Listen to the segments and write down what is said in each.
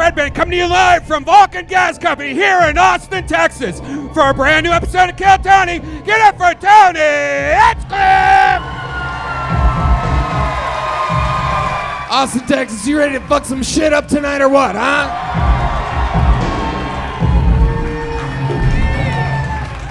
Redban coming to you live from Vulcan Gas Company here in Austin, Texas for a brand new episode of Kill Tony. Get up for Tony Hinchcliffe! Austin, Texas, you ready to fuck some shit up tonight or what, huh?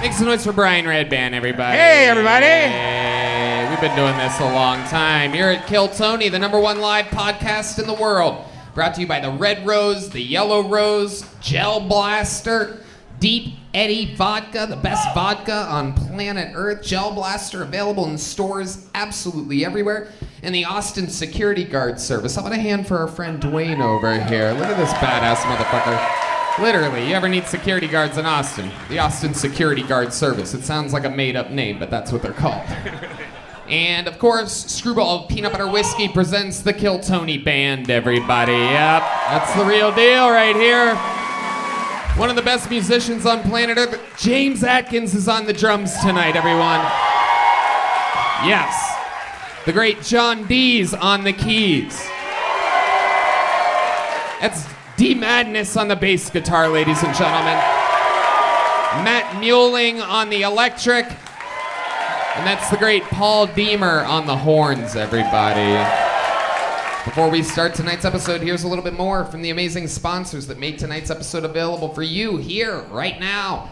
Make some noise for Brian Redban, everybody. Hey, everybody. Hey, we've been doing this a long time. You're at Kill Tony, the #1 live podcast in the world. Brought to you by the Red Rose, the Yellow Rose, Gel Blaster, Deep Eddy Vodka, the best vodka on planet Earth. Gel Blaster available in stores absolutely everywhere. And the Austin Security Guard Service. How about a hand for our friend Dwayne over here? Look at this badass motherfucker. Literally, you ever need security guards in Austin? The Austin Security Guard Service. It sounds like a made-up name, but that's what they're called. And of course, Screwball Peanut Butter Whiskey presents the Kill Tony Band, everybody. Yep, that's the real deal right here. One of the best musicians on planet Earth, James Atkins, is on the drums tonight, everyone. Yes, the great John Deas on the keys. That's D Madness on the bass guitar, ladies and gentlemen. Matt Muelling on the electric. And that's the great Paul Deemer on the horns, everybody. Before we start tonight's episode, here's a little bit more from the amazing sponsors that make tonight's episode available for you here, right now.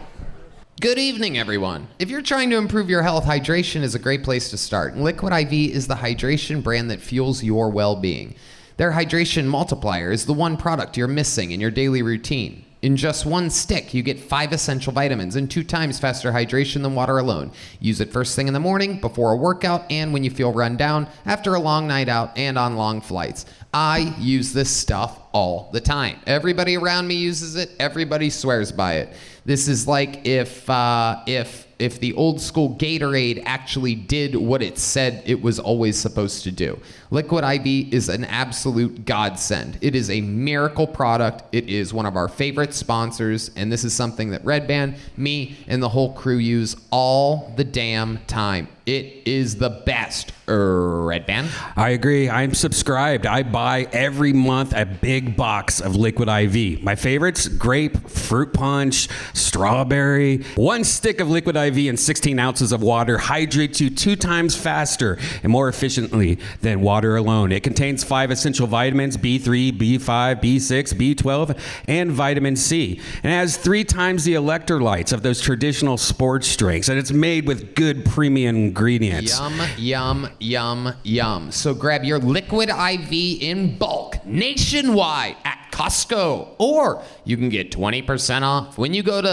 Good evening, everyone. If you're trying to improve your health, hydration is a great place to start. Liquid IV is the hydration brand that fuels your well-being. Their hydration multiplier is the one product you're missing in your daily routine. In just one stick, you get 5 essential vitamins and 2 times faster hydration than water alone. Use it first thing in the morning, before a workout, and when you feel run down, after a long night out, and on long flights. I use this stuff all the time. Everybody around me uses it. Everybody swears by it. This is like if the old school Gatorade actually did what it said it was always supposed to do. Liquid IV is an absolute godsend. It is a miracle product. It is one of our favorite sponsors, and this is something that Redban, me, and the whole crew use all the damn time. It is the best. Redban? I agree. I'm subscribed. I buy every month a big box of Liquid IV. My favorites: grape, fruit punch, strawberry. 1 stick of Liquid IV and 16 ounces of water hydrates you 2 times faster and more efficiently than water alone. It contains 5 essential vitamins: B3, B5, B6, B12, and vitamin C. And it has 3 times the electrolytes of those traditional sports drinks. And it's made with good premium ingredients. Yum, yum, yum, yum. So grab your Liquid IV in bulk nationwide at Costco, or you can get 20% off when you go to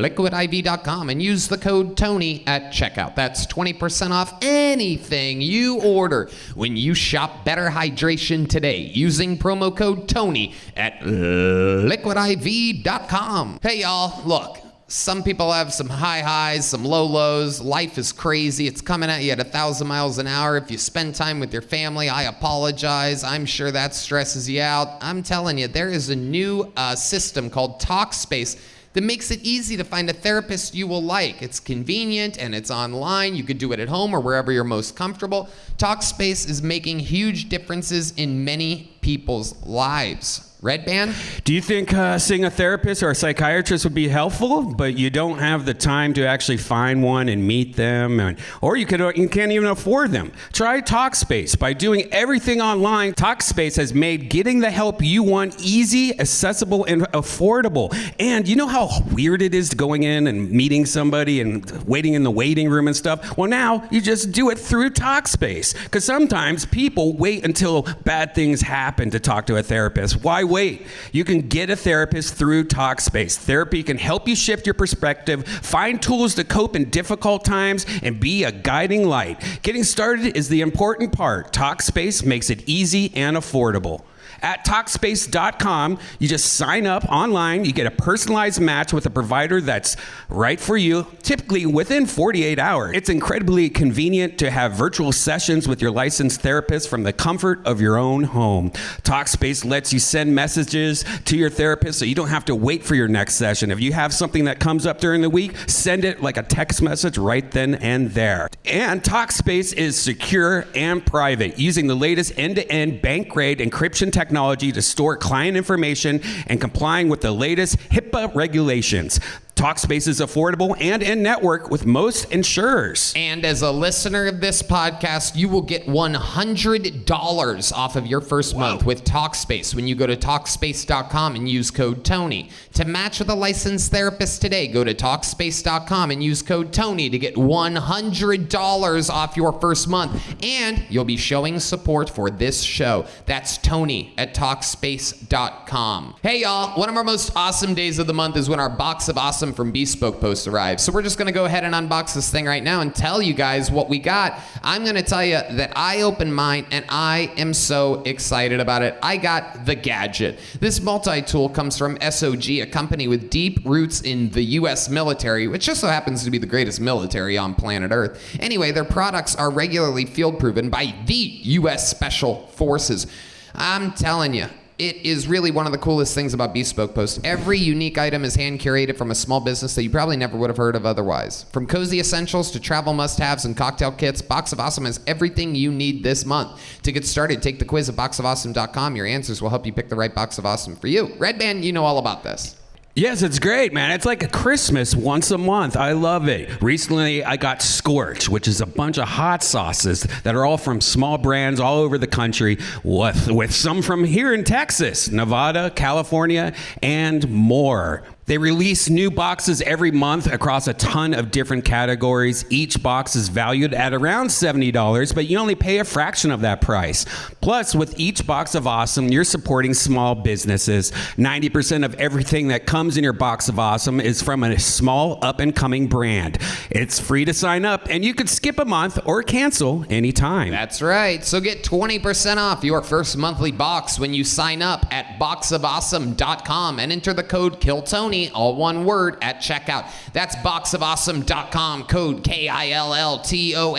liquidiv.com and use the code TONY at checkout. That's 20% off anything you order when you shop Better Hydration today using promo code TONY at liquidiv.com. Hey y'all, look. Some people have some high highs, some low lows. Life is crazy. It's coming at you at 1,000 miles an hour. If you spend time with your family, I apologize. I'm sure that stresses you out. I'm telling you, there is a new system called TalkSpace that makes it easy to find a therapist you will like. It's convenient and it's online. You could do it at home or wherever you're most comfortable. TalkSpace is making huge differences in many people's lives. Redban? Do you think seeing a therapist or a psychiatrist would be helpful, but you don't have the time to actually find one and meet them, or you can't even afford them? Try TalkSpace. By doing everything online, TalkSpace has made getting the help you want easy, accessible, and affordable. And you know how weird it is going in and meeting somebody and waiting in the waiting room and stuff? Well, now you just do it through TalkSpace, because sometimes people wait until bad things happen to talk to a therapist. Why wait? You can get a therapist through TalkSpace. Therapy can help you shift your perspective, find tools to cope in difficult times, and be a guiding light. Getting started is the important part. TalkSpace makes it easy and affordable. At Talkspace.com, you just sign up online. You get a personalized match with a provider that's right for you, typically within 48 hours. It's incredibly convenient to have virtual sessions with your licensed therapist from the comfort of your own home. Talkspace lets you send messages to your therapist so you don't have to wait for your next session. If you have something that comes up during the week, send it like a text message right then and there. And Talkspace is secure and private, using the latest end-to-end bank-grade encryption technology technology to store client information and complying with the latest HIPAA regulations. Talkspace is affordable and in-network with most insurers. And as a listener of this podcast, you will get $100 off of your first month with Talkspace when you go to Talkspace.com and use code Tony. To match with a licensed therapist today, go to Talkspace.com and use code Tony to get $100 off your first month. And you'll be showing support for this show. That's Tony at Talkspace.com. Hey, y'all. One of our most awesome days of the month is when our box of awesome from Bespoke Post arrives. So we're just going to go ahead and unbox this thing right now and tell you guys what we got. I'm going to tell you that I opened mine and I am so excited about it. I got the Gadget. This multi-tool comes from SOG, a company with deep roots in the U.S. military, which just so happens to be the greatest military on planet Earth. Anyway, their products are regularly field proven by the U.S. Special Forces. I'm telling you, it is really one of the coolest things about Bespoke Post. Every unique item is hand-curated from a small business that you probably never would have heard of otherwise. From cozy essentials to travel must-haves and cocktail kits, Box of Awesome has everything you need this month. To get started, take the quiz at boxofawesome.com. Your answers will help you pick the right Box of Awesome for you. Redban, you know all about this. Yes, it's great, man. It's like a Christmas once a month. I love it. Recently, I got Scorch, which is a bunch of hot sauces that are all from small brands all over the country, with some from here in Texas, Nevada, California, and more. They release new boxes every month across a ton of different categories. Each box is valued at around $70, but you only pay a fraction of that price. Plus, with each Box of Awesome, you're supporting small businesses. 90% of everything that comes in your Box of Awesome is from a small up-and-coming brand. It's free to sign up, and you could skip a month or cancel anytime. That's right. So get 20% off your first monthly box when you sign up at boxofawesome.com and enter the code KILLTONY, all one word, at checkout. That's boxofawesome.com, code KILLTONY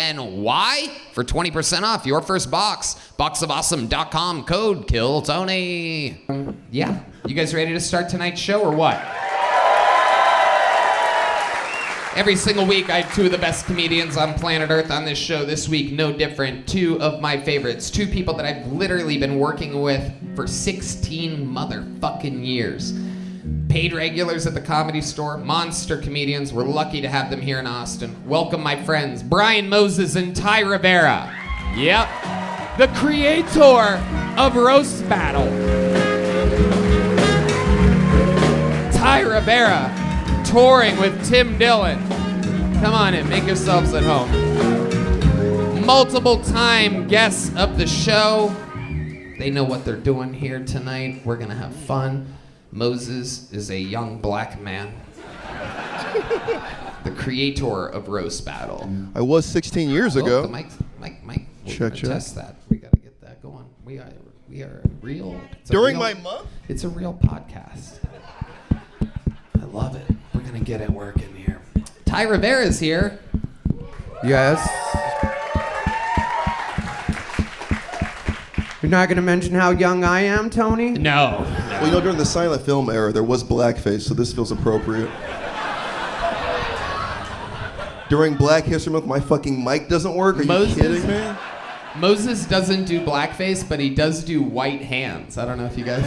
for 20% off your first box. Boxofawesome.com, code KILLTONY. Yeah, you guys ready to start tonight's show or what? Every single week, I have two of the best comedians on planet Earth on this show. This week, no different. Two of my favorites. Two people that I've literally been working with for 16 motherfucking years. Paid regulars at the Comedy Store, monster comedians. We're lucky to have them here in Austin. Welcome, my friends, Brian Moses and Ty Rivera. Yep, the creator of Roast Battle. Ty Rivera, touring with Tim Dillon. Come on in, make yourselves at home. Multiple time guests of the show. They know what they're doing here tonight. We're gonna have fun. Moses is a young black man. The creator of Roast Battle. I was 16 years ago. The mic. We're Check. Test that. We gotta get that going. We are real. During my month? It's a real podcast. I love it. We're gonna get it working here. Ty Rivera's here. Yes. You're not going to mention how young I am, Tony? No. Well, you know, during the silent film era, there was blackface, so this feels appropriate. During Black History Month, my fucking mic doesn't work? Are you kidding me? Moses doesn't do blackface, but he does do white hands. I don't know if you guys...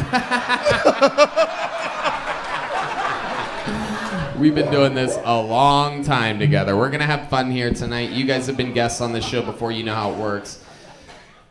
We've been doing this a long time together. We're going to have fun here tonight. You guys have been guests on this show before. You know how it works.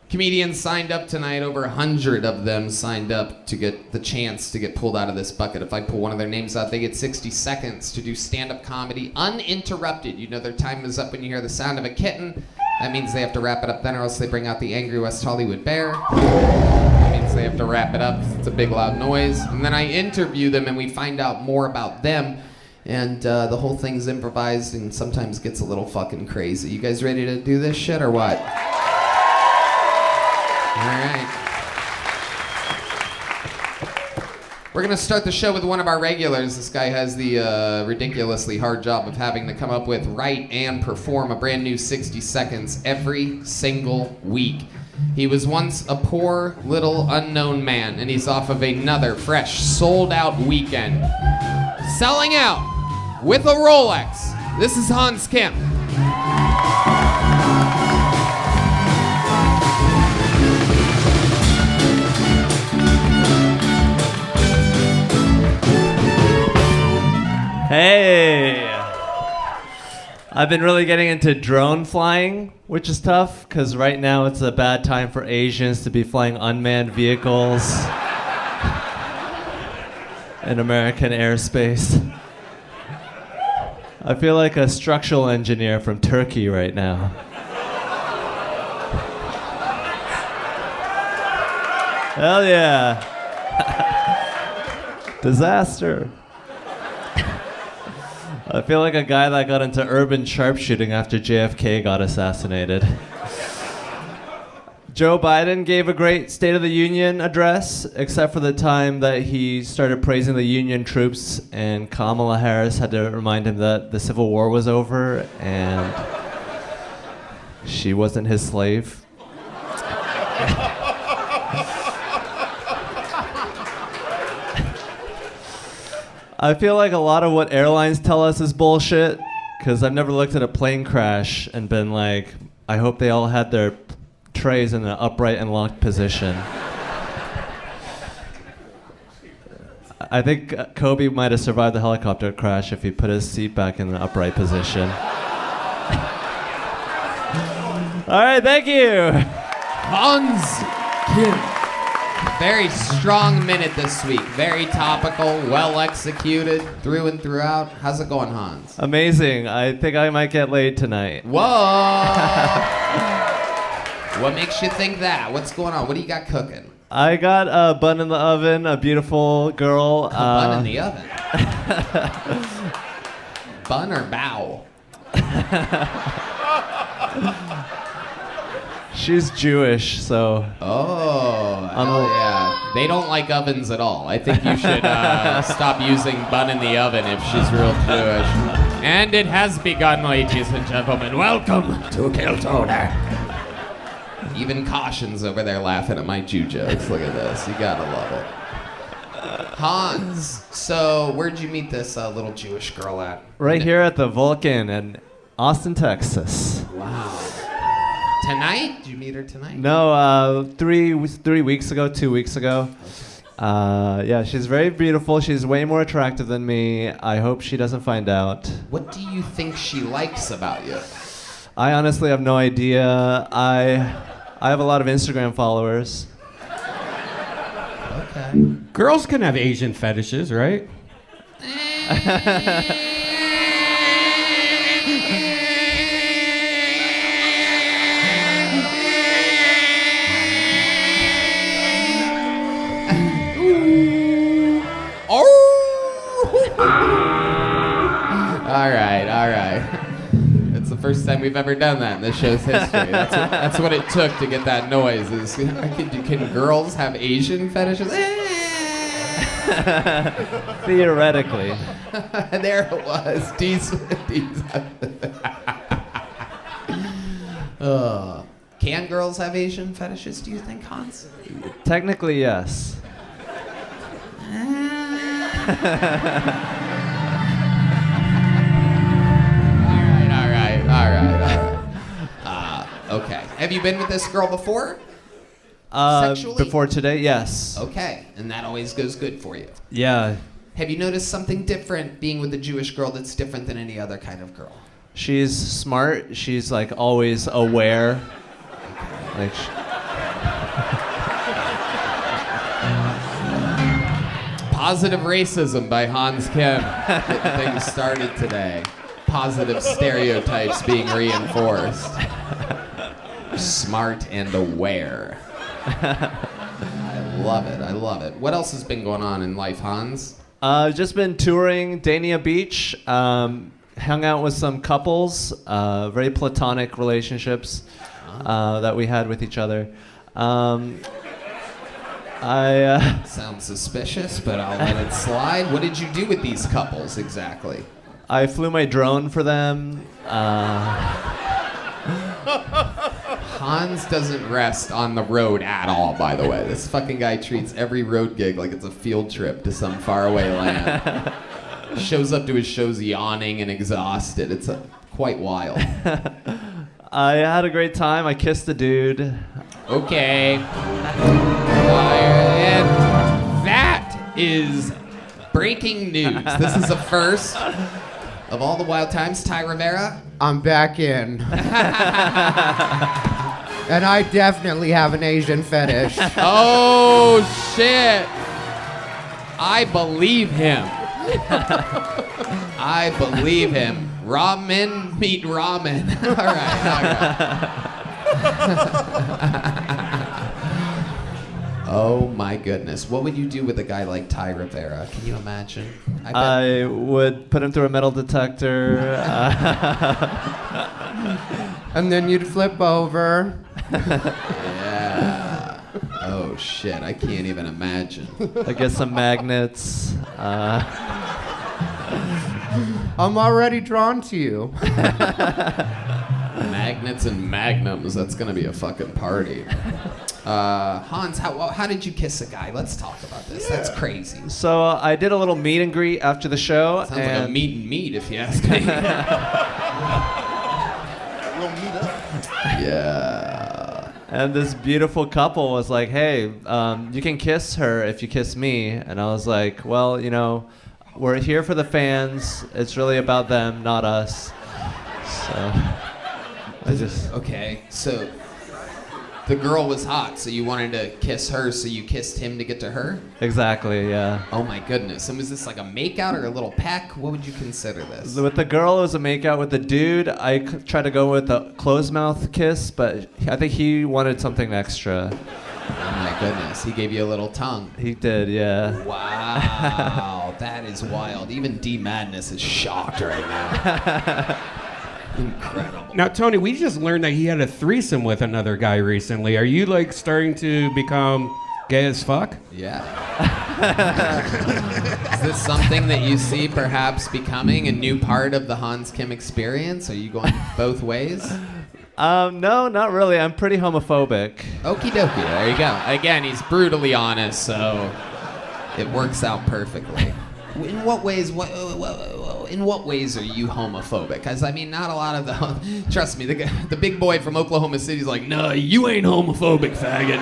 Comedians signed up tonight. Over 100 of them signed up to get the chance to get pulled out of this bucket. If I pull one of their names out, they get 60 seconds to do stand-up comedy uninterrupted. You know their time is up when you hear the sound of a kitten. That means they have to wrap it up then, or else they bring out the angry West Hollywood bear. That means they have to wrap it up. It's a big, loud noise. And then I interview them, and we find out more about them. And the whole thing's improvised and sometimes gets a little fucking crazy. You guys ready to do this shit or what? All right. We're going to start the show with one of our regulars. This guy has the ridiculously hard job of having to come up with, write, and perform a brand new 60 seconds every single week. He was once a poor, little, unknown man, and he's off of another fresh, sold-out weekend. Selling out with a Rolex. This is Hans Kemp. Hey! I've been really getting into drone flying, which is tough, because right now it's a bad time for Asians to be flying unmanned vehicles in American airspace. I feel like a structural engineer from Turkey right now. Hell yeah. Disaster. I feel like a guy that got into urban sharpshooting after JFK got assassinated. Joe Biden gave a great State of the Union address, except for the time that he started praising the Union troops, and Kamala Harris had to remind him that the Civil War was over and she wasn't his slave. I feel like a lot of what airlines tell us is bullshit, because I've never looked at a plane crash and been like, I hope they all had their trays in an upright and locked position. I think Kobe might have survived the helicopter crash if he put his seat back in an upright position. All right, thank you. Hans Kim. Very strong minute this week. Very topical, well executed, through and throughout. How's it going, Hans? Amazing. I think I might get laid tonight. Whoa! What makes you think that? What's going on? What do you got cooking? I got a bun in the oven, a beautiful girl. A bun in the oven? Bun or bow? She's Jewish, so... Oh, hell yeah. They don't like ovens at all. I think you should stop using bun in the oven if she's real Jewish. And it has begun, ladies and gentlemen. Welcome to Kiltoner. Even Caution's over there laughing at my Jew jokes. Look at this. You gotta love it. Hans, so where'd you meet this little Jewish girl at? Right here at the Vulcan in Austin, Texas. Wow. Tonight? Did you meet her tonight? No, 2 weeks ago. Yeah, she's very beautiful. She's way more attractive than me. I hope she doesn't find out. What do you think she likes about you? I honestly have no idea. I have a lot of Instagram followers. Okay. Girls can have Asian fetishes, right? All right. It's the first time we've ever done that in this show's history. That's what it took to get that noise. Can girls have Asian fetishes? Theoretically. There it was. Deas. Can girls have Asian fetishes, do you think, Hans? Technically, yes. All right. Okay. Have you been with this girl before? Sexually? Before today, yes. Okay. And that always goes good for you. Yeah. Have you noticed something different being with a Jewish girl that's different than any other kind of girl? She's smart. She's like always aware. Like. Positive racism by Hans Kim. Getting things started today. Positive stereotypes being reinforced. Smart and aware. I love it. What else has been going on in life, Hans? Just been touring Dania Beach. Hung out with some couples. Very platonic relationships that we had with each other. Sounds suspicious, but I'll let it slide. What did you do with these couples exactly? I flew my drone for them. Hans doesn't rest on the road at all, by the way. This fucking guy treats every road gig like it's a field trip to some faraway land. Shows up to his shows yawning and exhausted. It's quite wild. I had a great time. I kissed a dude. Okay. And that is breaking news. This is the first of all the wild times. Ty Rivera. I'm back in. And I definitely have an Asian fetish. Oh, shit. I believe him. I believe him. Ramen meet ramen. All right. Oh, my goodness. What would you do with a guy like Ty Rivera? Can you imagine? I would put him through a metal detector. And then you'd flip over. Yeah. Oh, shit. I can't even imagine. I get some magnets. I'm already drawn to you. Magnets and magnums. That's going to be a fucking party. Hans, how did you kiss a guy? Let's talk about this. That's crazy. So I did a little meet and greet after the show. Sounds like a meet and meet, if you ask me. We'll meet up. Yeah. And this beautiful couple was like, hey, you can kiss her if you kiss me. And I was like, well, you know, we're here for the fans. It's really about them, not us. So Okay, so the girl was hot, so you wanted to kiss her, so you kissed him to get to her? Exactly, yeah. Oh my goodness. And was this like a makeout or a little peck? What would you consider this? With the girl, it was a makeout. With the dude, I tried to go with a closed mouth kiss, but I think he wanted something extra. Oh my goodness. He gave you a little tongue. He did, yeah. Wow. That is wild. Even D Madness is shocked right now. Incredible. Now, Tony, we just learned that he had a threesome with another guy recently. Are you like starting to become gay as fuck? Yeah. Is this something that you see perhaps becoming a new part of the Hans Kim experience? Are you going both ways? No, not really. I'm pretty homophobic. Okie dokie. There you go. Again, he's brutally honest, so it works out perfectly. In what ways? In what ways are you homophobic? Because I mean, not a lot of the. Trust me, the big boy from Oklahoma City is like, no, you ain't homophobic, faggot.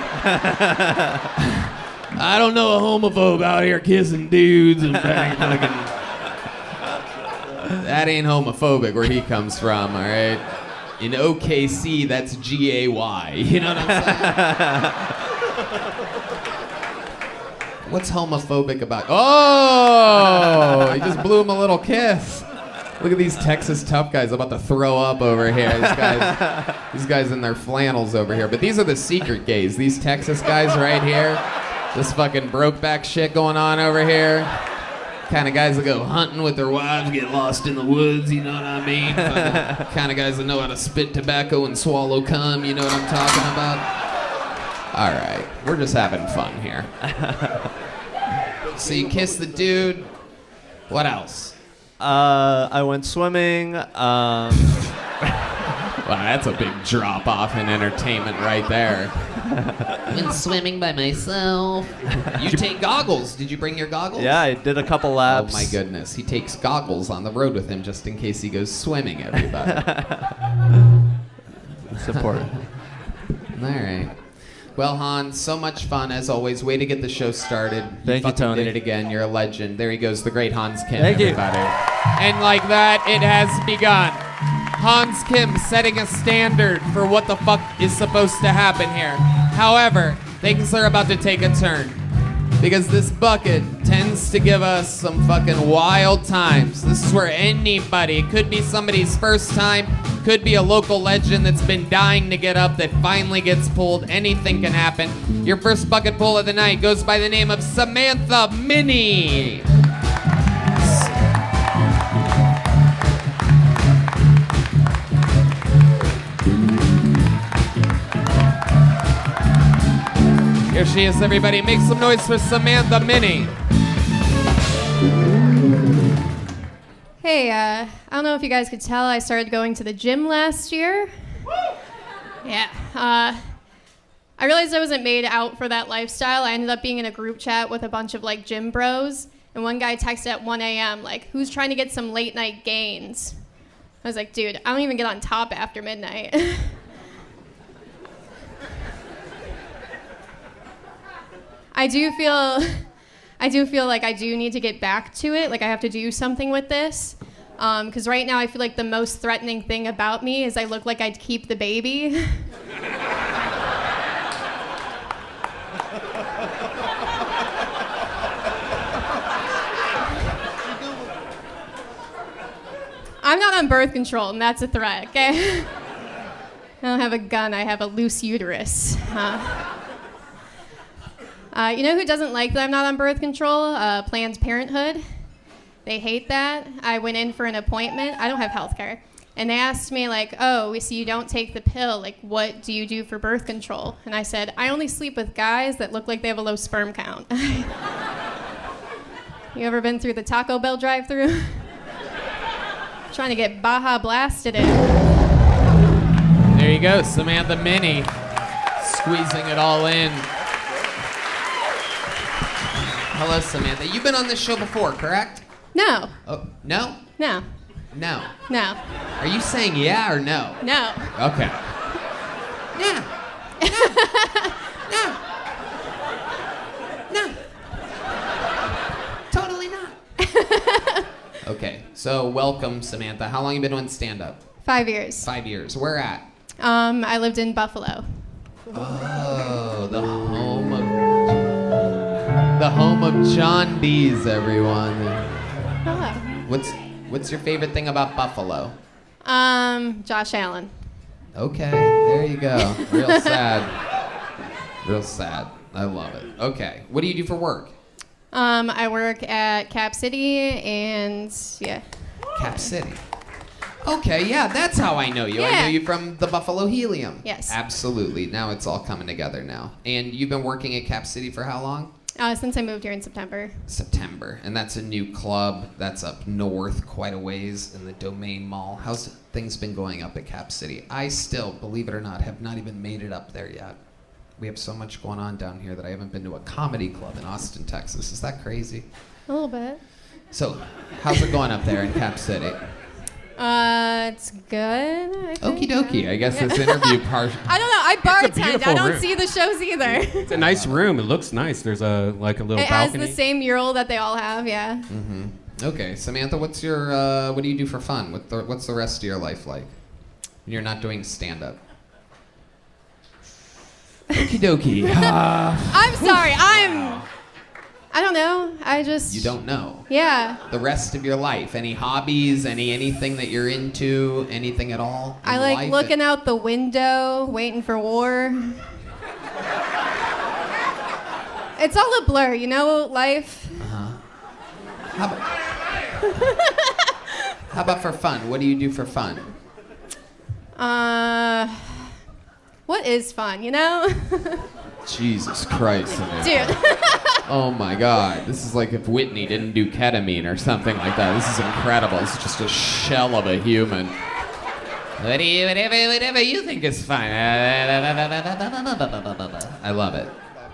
I don't know a homophobe out here kissing dudes and fucking. That ain't homophobic where he comes from, all right? In OKC, that's GAY. You know what I'm saying? What's homophobic about? Oh, he just blew him a little kiss. Look at these Texas tough guys about to throw up over here. These guys in their flannels over here. But these are the secret gays. These Texas guys right here. This fucking Brokeback shit going on over here. Kind of guys that go hunting with their wives, get lost in the woods, you know what I mean? Kind of guys that know how to spit tobacco and swallow cum, you know what I'm talking about? All right, we're just having fun here. So you kiss the dude. What else? I went swimming. Wow, that's a big drop off in entertainment right there. Went swimming by myself. You take goggles. Did you bring your goggles? Yeah, I did a couple laps. Oh my goodness. He takes goggles on the road with him just in case he goes swimming, everybody. Support. All right. Well, Hans, so much fun as always. Way to get the show started. Thank you, Tony. Did it again. You're a legend. There he goes, the great Hans Kim. Thank you. Everybody. And like that, it has begun. Hans Kim setting a standard for what the fuck is supposed to happen here. However, things are about to take a turn. Because this bucket tends to give us some fucking wild times. This is where anybody, it could be somebody's first time, could be a local legend that's been dying to get up that finally gets pulled. Anything can happen. Your first bucket pull of the night goes by the name of Samantha Minnie. Here she is, everybody. Make some noise for Samantha Minnie. Hey, I don't know if you guys could tell, I started going to the gym last year. Yeah. I realized I wasn't made out for that lifestyle. I ended up being in a group chat with a bunch of like gym bros, and one guy texted at 1 a.m. like, who's trying to get some late night gains? I was like, dude, I don't even get on top after midnight. I do I do feel like I do need to get back to it. Like I have to do something with this. Because right now I feel like the most threatening thing about me is I look like I'd keep the baby. I'm not on birth control, and that's a threat, okay? I don't have a gun, I have a loose uterus. You know who doesn't like that I'm not on birth control? Planned Parenthood. They hate that. I went in for an appointment. I don't have health care. And they asked me, like, oh, we see you don't take the pill. Like, what do you do for birth control? And I said, I only sleep with guys that look like they have a low sperm count. You ever been through the Taco Bell drive-thru? Trying to get Baja blasted in. There you go, Samantha Minnie, squeezing it all in. Hello, Samantha. You've been on this show before, correct? No. Oh, no? No. No. No. Are you saying yeah or no? No. Okay. Yeah. No. No. No. Totally not. Okay, so welcome, Samantha. How long you been doing stand-up? 5 years. 5 years. Where at? I lived in Buffalo. Oh, the home of John Deas, everyone. Hello. What's your favorite thing about Buffalo? Josh Allen. Okay, there you go. Real sad. Real sad. I love it. Okay, what do you do for work? I work at Cap City and yeah. Cap City. Okay, yeah, that's how I know you. I Yeah. know you from the Buffalo Helium. Yes. Absolutely. Now it's all coming together now. And you've been working at Cap City for how long? Since I moved here in September. September. And that's a new club that's up north quite a ways in the Domain Mall. How's things been going up at Cap City? I still, believe it or not, have not even made it up there yet. We have so much going on down here that I haven't been to a comedy club in Austin, Texas. Is that crazy? A little bit. So, how's it going up there in Cap City? It's good. I think. Okie dokie. I guess this interview part. I don't know. I bartend. beautiful I don't room. see the shows either. It's a nice room. It looks nice. There's a little It has balcony. the same mural that they all have. Yeah. Mm-hmm. Okay, Samantha, what's your what do you do for fun? What's the rest of your life like? When you're not doing stand-up. Okie dokie. I'm sorry. I don't know. I just. You don't know. Yeah. The rest of your life. Any hobbies? Anything that you're into? Anything at all? I like looking out the window, waiting for war. It's all a blur, you know, life. How about for fun? What do you do for fun? What is fun, you know? Jesus Christ, Samantha. Dude. Oh my God. This is like if Whitney didn't do ketamine or something like that. This is incredible. This is just a shell of a human. Whatever you think is fun. I love it.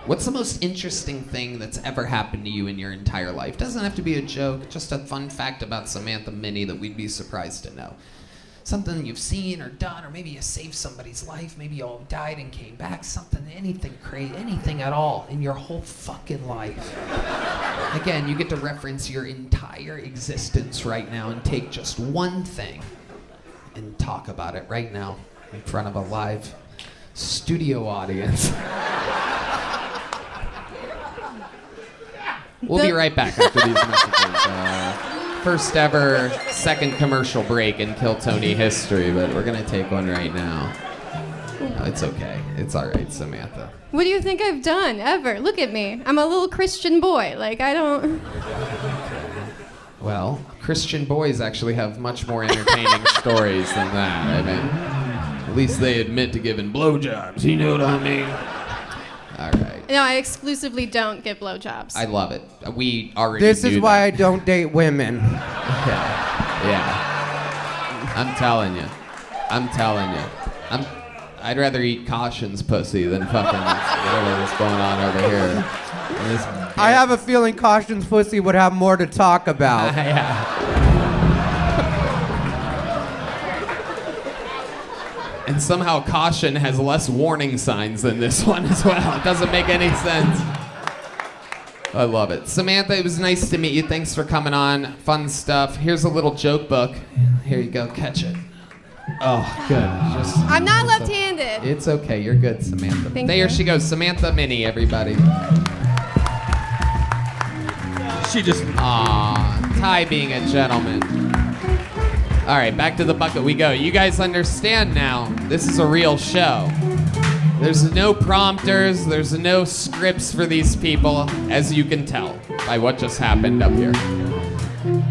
What's the most interesting thing that's ever happened to you in your entire life? Doesn't have to be a joke, just a fun fact about Samantha Minnie that we'd be surprised to know. Something you've seen or done, or maybe you saved somebody's life, maybe you all died and came back, something, anything crazy, anything at all in your whole fucking life. Again, you get to reference your entire existence right now and take just one thing and talk about it right now in front of a live studio audience. We'll be right back after these messages. First ever second commercial break in Kill Tony history, but we're gonna take one right now. No, it's okay. It's all right, Samantha. What do you think I've done ever? Look at me. I'm a little Christian boy. Like, I don't. Well, Christian boys actually have much more entertaining stories than that. I mean, at least they admit to giving blowjobs. You know what I mean? All right. No, I exclusively don't give blowjobs. I love it. We already This is knew why I that. don't date women. Yeah. I'm telling you. I'd rather eat Caution's pussy than fucking whatever's going on over here. I have a feeling Caution's pussy would have more to talk about. And somehow Caution has less warning signs than this one as well. It doesn't make any sense. I love it. Samantha, it was nice to meet you. Thanks for coming on. Fun stuff. Here's a little joke book. Here you go. Catch it. Oh, good. I'm not left-handed. It's okay. You're good, Samantha. There she goes. Samantha Minnie, everybody. She just... Aw, Ty being a gentleman. All right, back to the bucket we go. You guys understand now, this is a real show. There's no prompters, there's no scripts for these people, as you can tell by what just happened up here.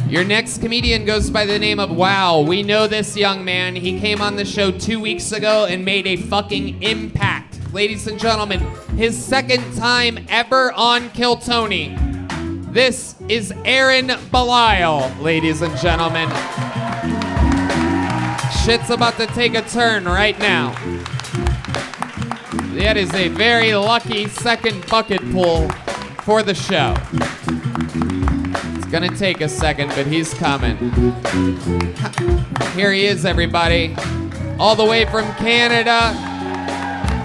Your next comedian goes by the name of Wow. We know this young man. He came on the show 2 weeks ago and made a fucking impact. Ladies and gentlemen, his second time ever on Kill Tony. This is Aaron Belial, ladies and gentlemen. Shit's about to take a turn right now. That is a very lucky second bucket pull for the show. It's gonna take a second, but he's coming. Here he is, everybody. All the way from Canada.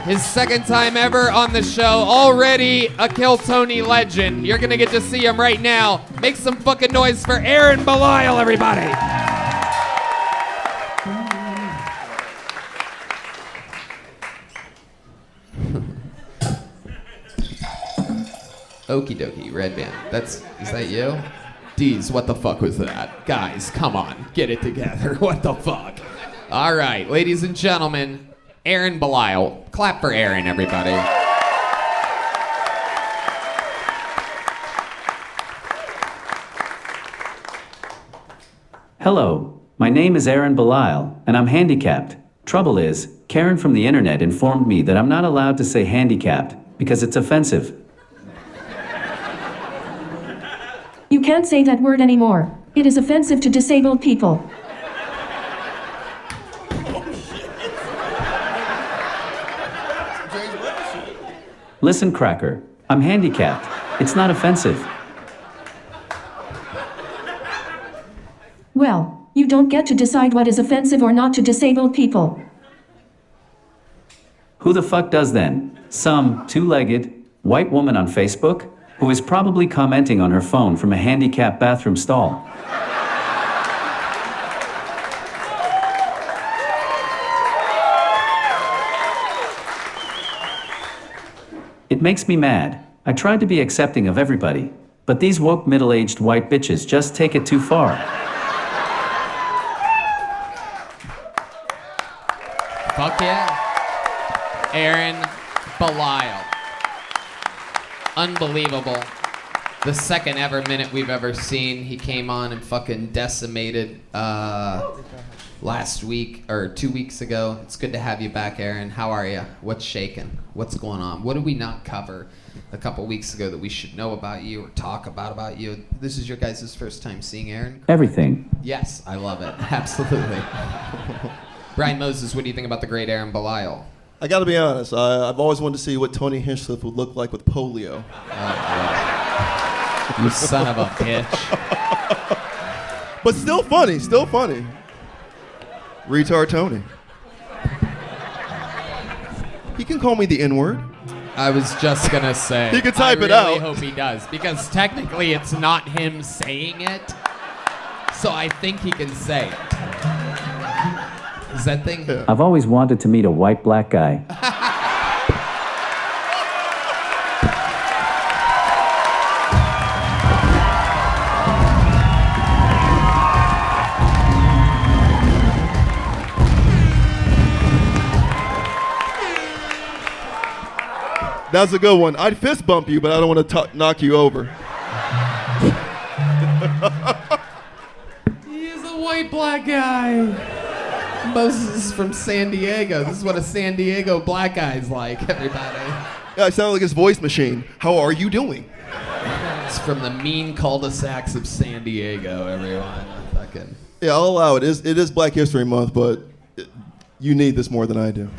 His second time ever on the show. Already a Kill Tony legend. You're gonna get to see him right now. Make some fucking noise for Aaron Belial, everybody. Okie dokie, Redban. Is that you? Deas, what the fuck was that? Guys, come on, get it together. What the fuck? All right, ladies and gentlemen, Aaron Belial. Clap for Aaron, everybody. Hello, my name is Aaron Belial, and I'm handicapped. Trouble is, Karen from the internet informed me that I'm not allowed to say handicapped because it's offensive. You can't say that word anymore. It is offensive to disabled people. Listen, Cracker, I'm handicapped. It's not offensive. Well, you don't get to decide what is offensive or not to disabled people. Who the fuck does then? Some two-legged, white woman on Facebook who is probably commenting on her phone from a handicapped bathroom stall. It makes me mad. I tried to be accepting of everybody, but these woke middle-aged white bitches just take it too far. Fuck yeah. Aaron Belial. Unbelievable. The second ever minute we've ever seen. He came on and fucking decimated last week or 2 weeks ago. It's good to have you back, Aaron. How are you? What's shaking? What's going on? What did we not cover a couple weeks ago that we should know about you or talk about you? This is your guys' first time seeing Aaron? Everything. Yes, I love it. Absolutely. Brian Moses, what do you think about the great Aaron Belial? I gotta be honest, I've always wanted to see what Tony Hinchcliffe would look like with polio. Oh, you son of a bitch. But still funny, still funny. Retard Tony. He can call me the N-word. I was just gonna say. He can type it out. I really out. hope he does, because technically it's not him saying it, so I think he can say it. Is that thing? Yeah. I've always wanted to meet a white black guy. That's a good one. I'd fist bump you, but I don't want to knock you over. He is a white black guy. Moses is from San Diego. This is what a San Diego black guy's like, everybody. Yeah, I sound like his voice machine. How are you doing? It's from the mean cul-de-sacs of San Diego, everyone. Fucking. Yeah, I'll allow it. It is Black History Month, but you need this more than I do.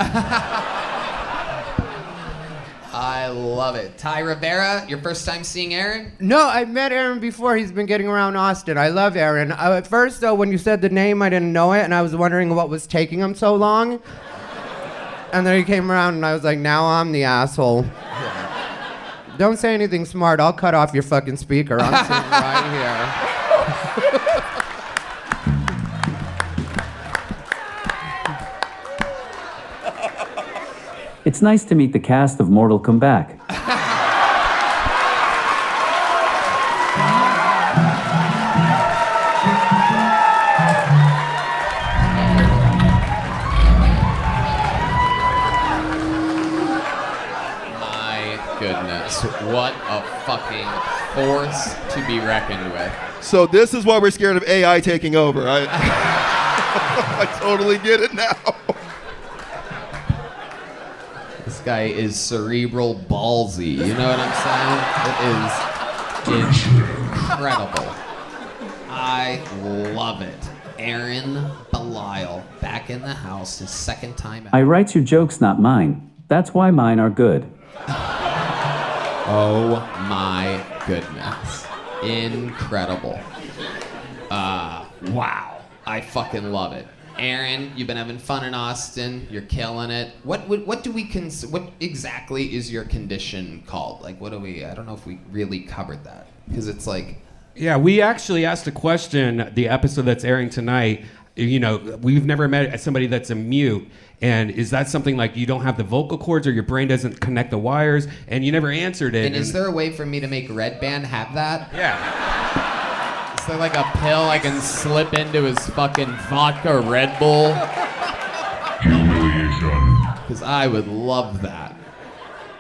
I love it. Ty Rivera, your first time seeing Aaron? No, I met Aaron before. He's been getting around Austin. I love Aaron. At first, though, when you said the name, I didn't know it, and I was wondering what was taking him so long. And then he came around, and I was like, now I'm the asshole. Don't say anything smart. I'll cut off your fucking speaker. I'm sitting right here. It's nice to meet the cast of Mortal Kombat. What a fucking force to be reckoned with. So this is why we're scared of AI taking over. I totally get it now. This guy is cerebral ballsy. You know what I'm saying? It is incredible. I love it. Aaron Belial back in the house, his second time out. I write your jokes, not mine. That's why mine are good. Oh my goodness. Incredible. Wow. I fucking love it. Aaron, you've been having fun in Austin. You're killing it. What exactly is your condition called? Like, I don't know if we really covered that. Because it's like... Yeah, we actually asked a question, the episode that's airing tonight. You know, we've never met somebody that's a mute. And is that something like you don't have the vocal cords or your brain doesn't connect the wires? And you never answered it. And is there a way for me to make Redban have that? Yeah. Is there like a pill I can slip into his fucking vodka Red Bull? Because I would love that.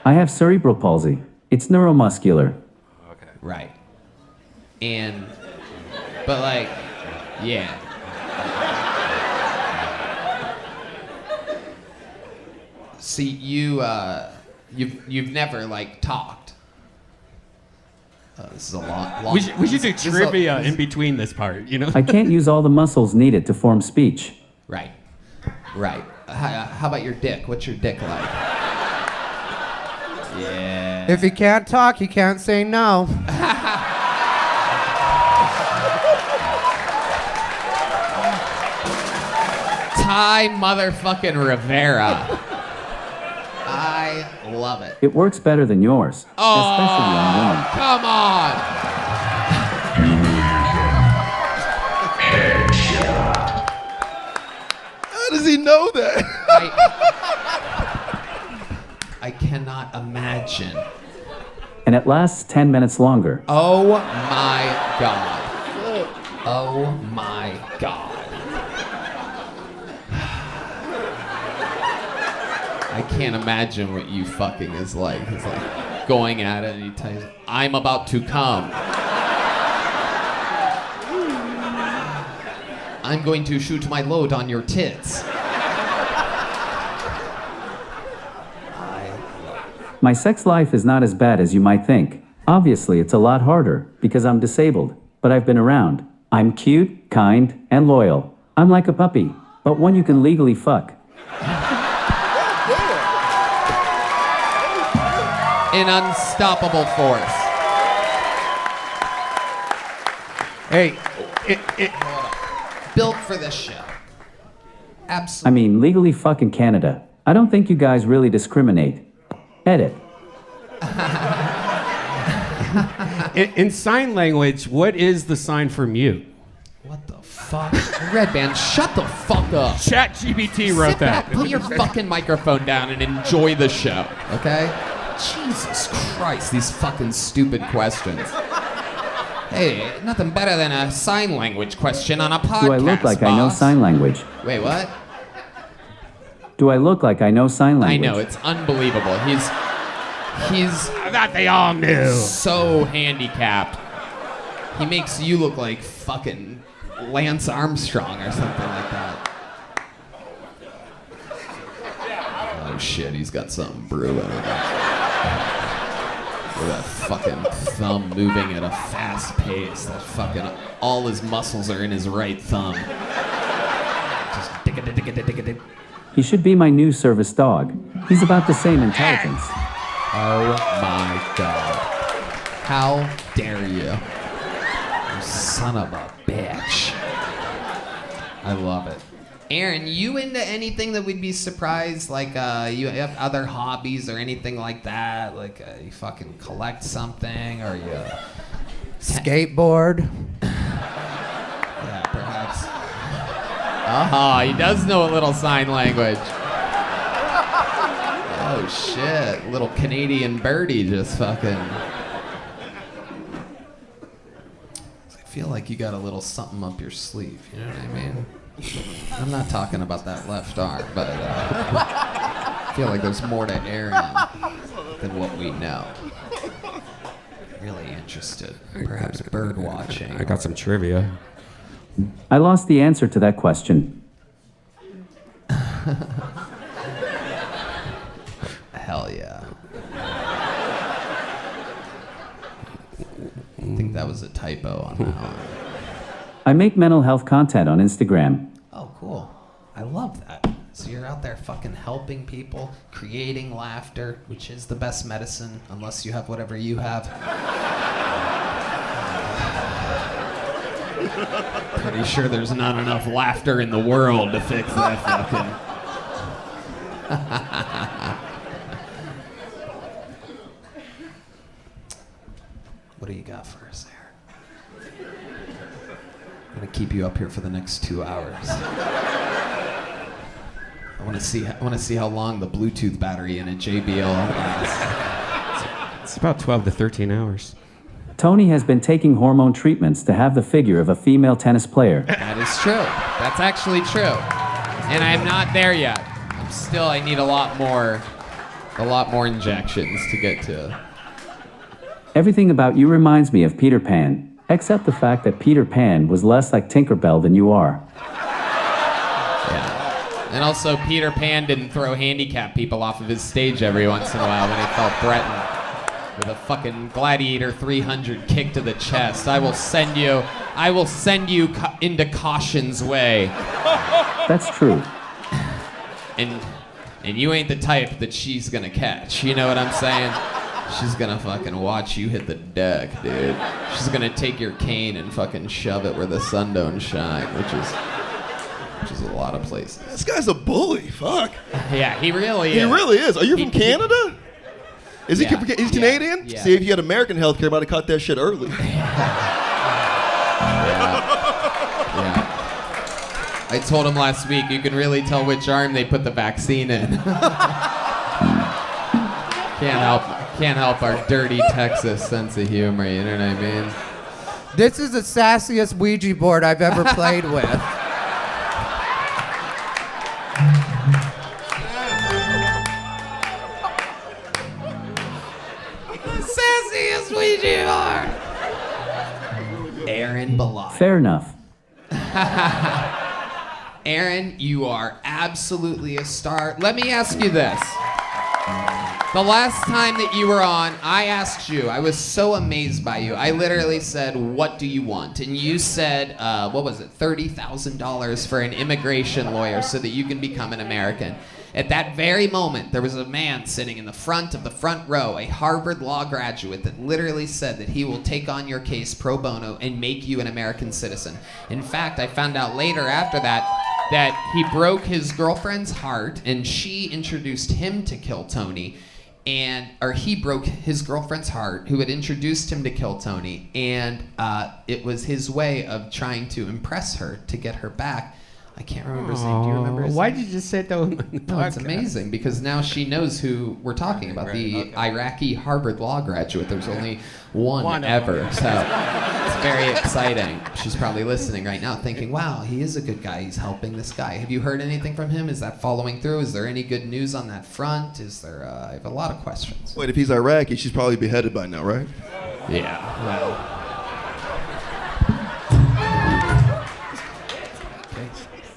I have cerebral palsy. It's neuromuscular. Okay. Right. But like, yeah. See, you've never like talked. This is a long. We should do trivia in between this part, you know. I can't use all the muscles needed to form speech. Right. How about your dick? What's your dick like? Yeah. If he can't talk, he can't say no. Ty motherfucking Rivera. I love it. It works better than yours, especially on women. Come on. How does he know that? I cannot imagine. And it lasts 10 minutes longer. Oh my God. Oh my God. I can't imagine what you fucking is like. It's like going at it and he tells you, I'm about to come. I'm going to shoot my load on your tits. My sex life is not as bad as you might think. Obviously, it's a lot harder because I'm disabled, but I've been around. I'm cute, kind, and loyal. I'm like a puppy, but one you can legally fuck. An unstoppable force. Hey, built for this show. Absolutely. I mean, legally fucking Canada. I don't think you guys really discriminate. Edit. in sign language, what is the sign for mute? What the fuck? Redban, shut the fuck up. ChatGPT wrote Sit that. back, put your fucking microphone down and enjoy the show, okay? Jesus Christ, these fucking stupid questions. Hey, nothing better than a sign language question on a podcast, Do I look like boss. I know sign language? Wait, what? Do I look like I know sign language? I know, it's unbelievable. He's I thought they all knew. So handicapped. He makes you look like fucking Lance Armstrong or something like that. Oh shit, he's got something brewing. Look at that fucking thumb moving at a fast pace. That fucking, all his muscles are in his right thumb. Just digga-digga-digga-digga-digga. He should be my new service dog. He's about the same intelligence. Oh my God. How dare you? You son of a bitch. I love it. Aaron, you into anything that we'd be surprised? Like, you have other hobbies or anything like that? Like, you fucking collect something, or you... Skateboard. Yeah, perhaps. Oh, he does know a little sign language. Oh, shit. Little Canadian birdie just fucking... I feel like you got a little something up your sleeve, you know what I mean? I'm not talking about that left arm, but I feel like there's more to Aaron than what we know. Really interested. Perhaps bird watching. I got some trivia. I lost the answer to that question. Hell yeah. I think that was a typo on that one. I make mental health content on Instagram. Oh, cool. I love that. So you're out there fucking helping people, creating laughter, which is the best medicine, unless you have whatever you have. Pretty sure there's not enough laughter in the world to fix that fucking... What do you got for us there? I'm gonna keep you up here for the next 2 hours. I want to see how long the Bluetooth battery in a JBL lasts. It's about 12 to 13 hours. Tony has been taking hormone treatments to have the figure of a female tennis player. That is true. That's actually true. And I'm not there yet. I need a lot more injections to get to. Everything about you reminds me of Peter Pan, except the fact that Peter Pan was less like Tinkerbell than you are. Yeah. And also, Peter Pan didn't throw handicapped people off of his stage every once in a while when he felt threatened with a fucking Gladiator 300 kick to the chest. I will send you into Caution's way. That's true. And you ain't the type that she's gonna catch. You know what I'm saying? She's gonna fucking watch you hit the deck, dude. She's gonna take your cane and fucking shove it where the sun don't shine, which is a lot of places. This guy's a bully. Fuck. Yeah, he really is. He really is. Are you from Canada? Is he? He's Canadian? Yeah. See, if you had American healthcare, I might have caught that shit early. Yeah. I told him last week, you can really tell which arm they put the vaccine in. Can't help our dirty Texas sense of humor, you know what I mean? This is the sassiest Ouija board I've ever played with. Sassiest Ouija board! Aaron Belial. Fair enough. Aaron, you are absolutely a star. Let me ask you this. The last time that you were on, I asked you, I was so amazed by you. I literally said, what do you want? And you said, what was it, $30,000 for an immigration lawyer so that you can become an American. At that very moment, there was a man sitting in the front of the front row, a Harvard law graduate, that literally said that he will take on your case pro bono and make you an American citizen. In fact, I found out later after that he broke his girlfriend's heart and she introduced him to kill Tony. Or he broke his girlfriend's heart, who had introduced him to kill Tony, and it was his way of trying to impress her to get her back. I can't remember his name. Do you remember his Why name? did you just say that? No, it's amazing because now she knows who we're talking about. The Iraqi Harvard law graduate. There's only one ever. So it's very exciting. She's probably listening right now thinking, wow, he is a good guy. He's helping this guy. Have you heard anything from him? Is that following through? Is there any good news on that front? I have a lot of questions. Wait, if he's Iraqi, she's probably beheaded by now, right? Yeah. Well.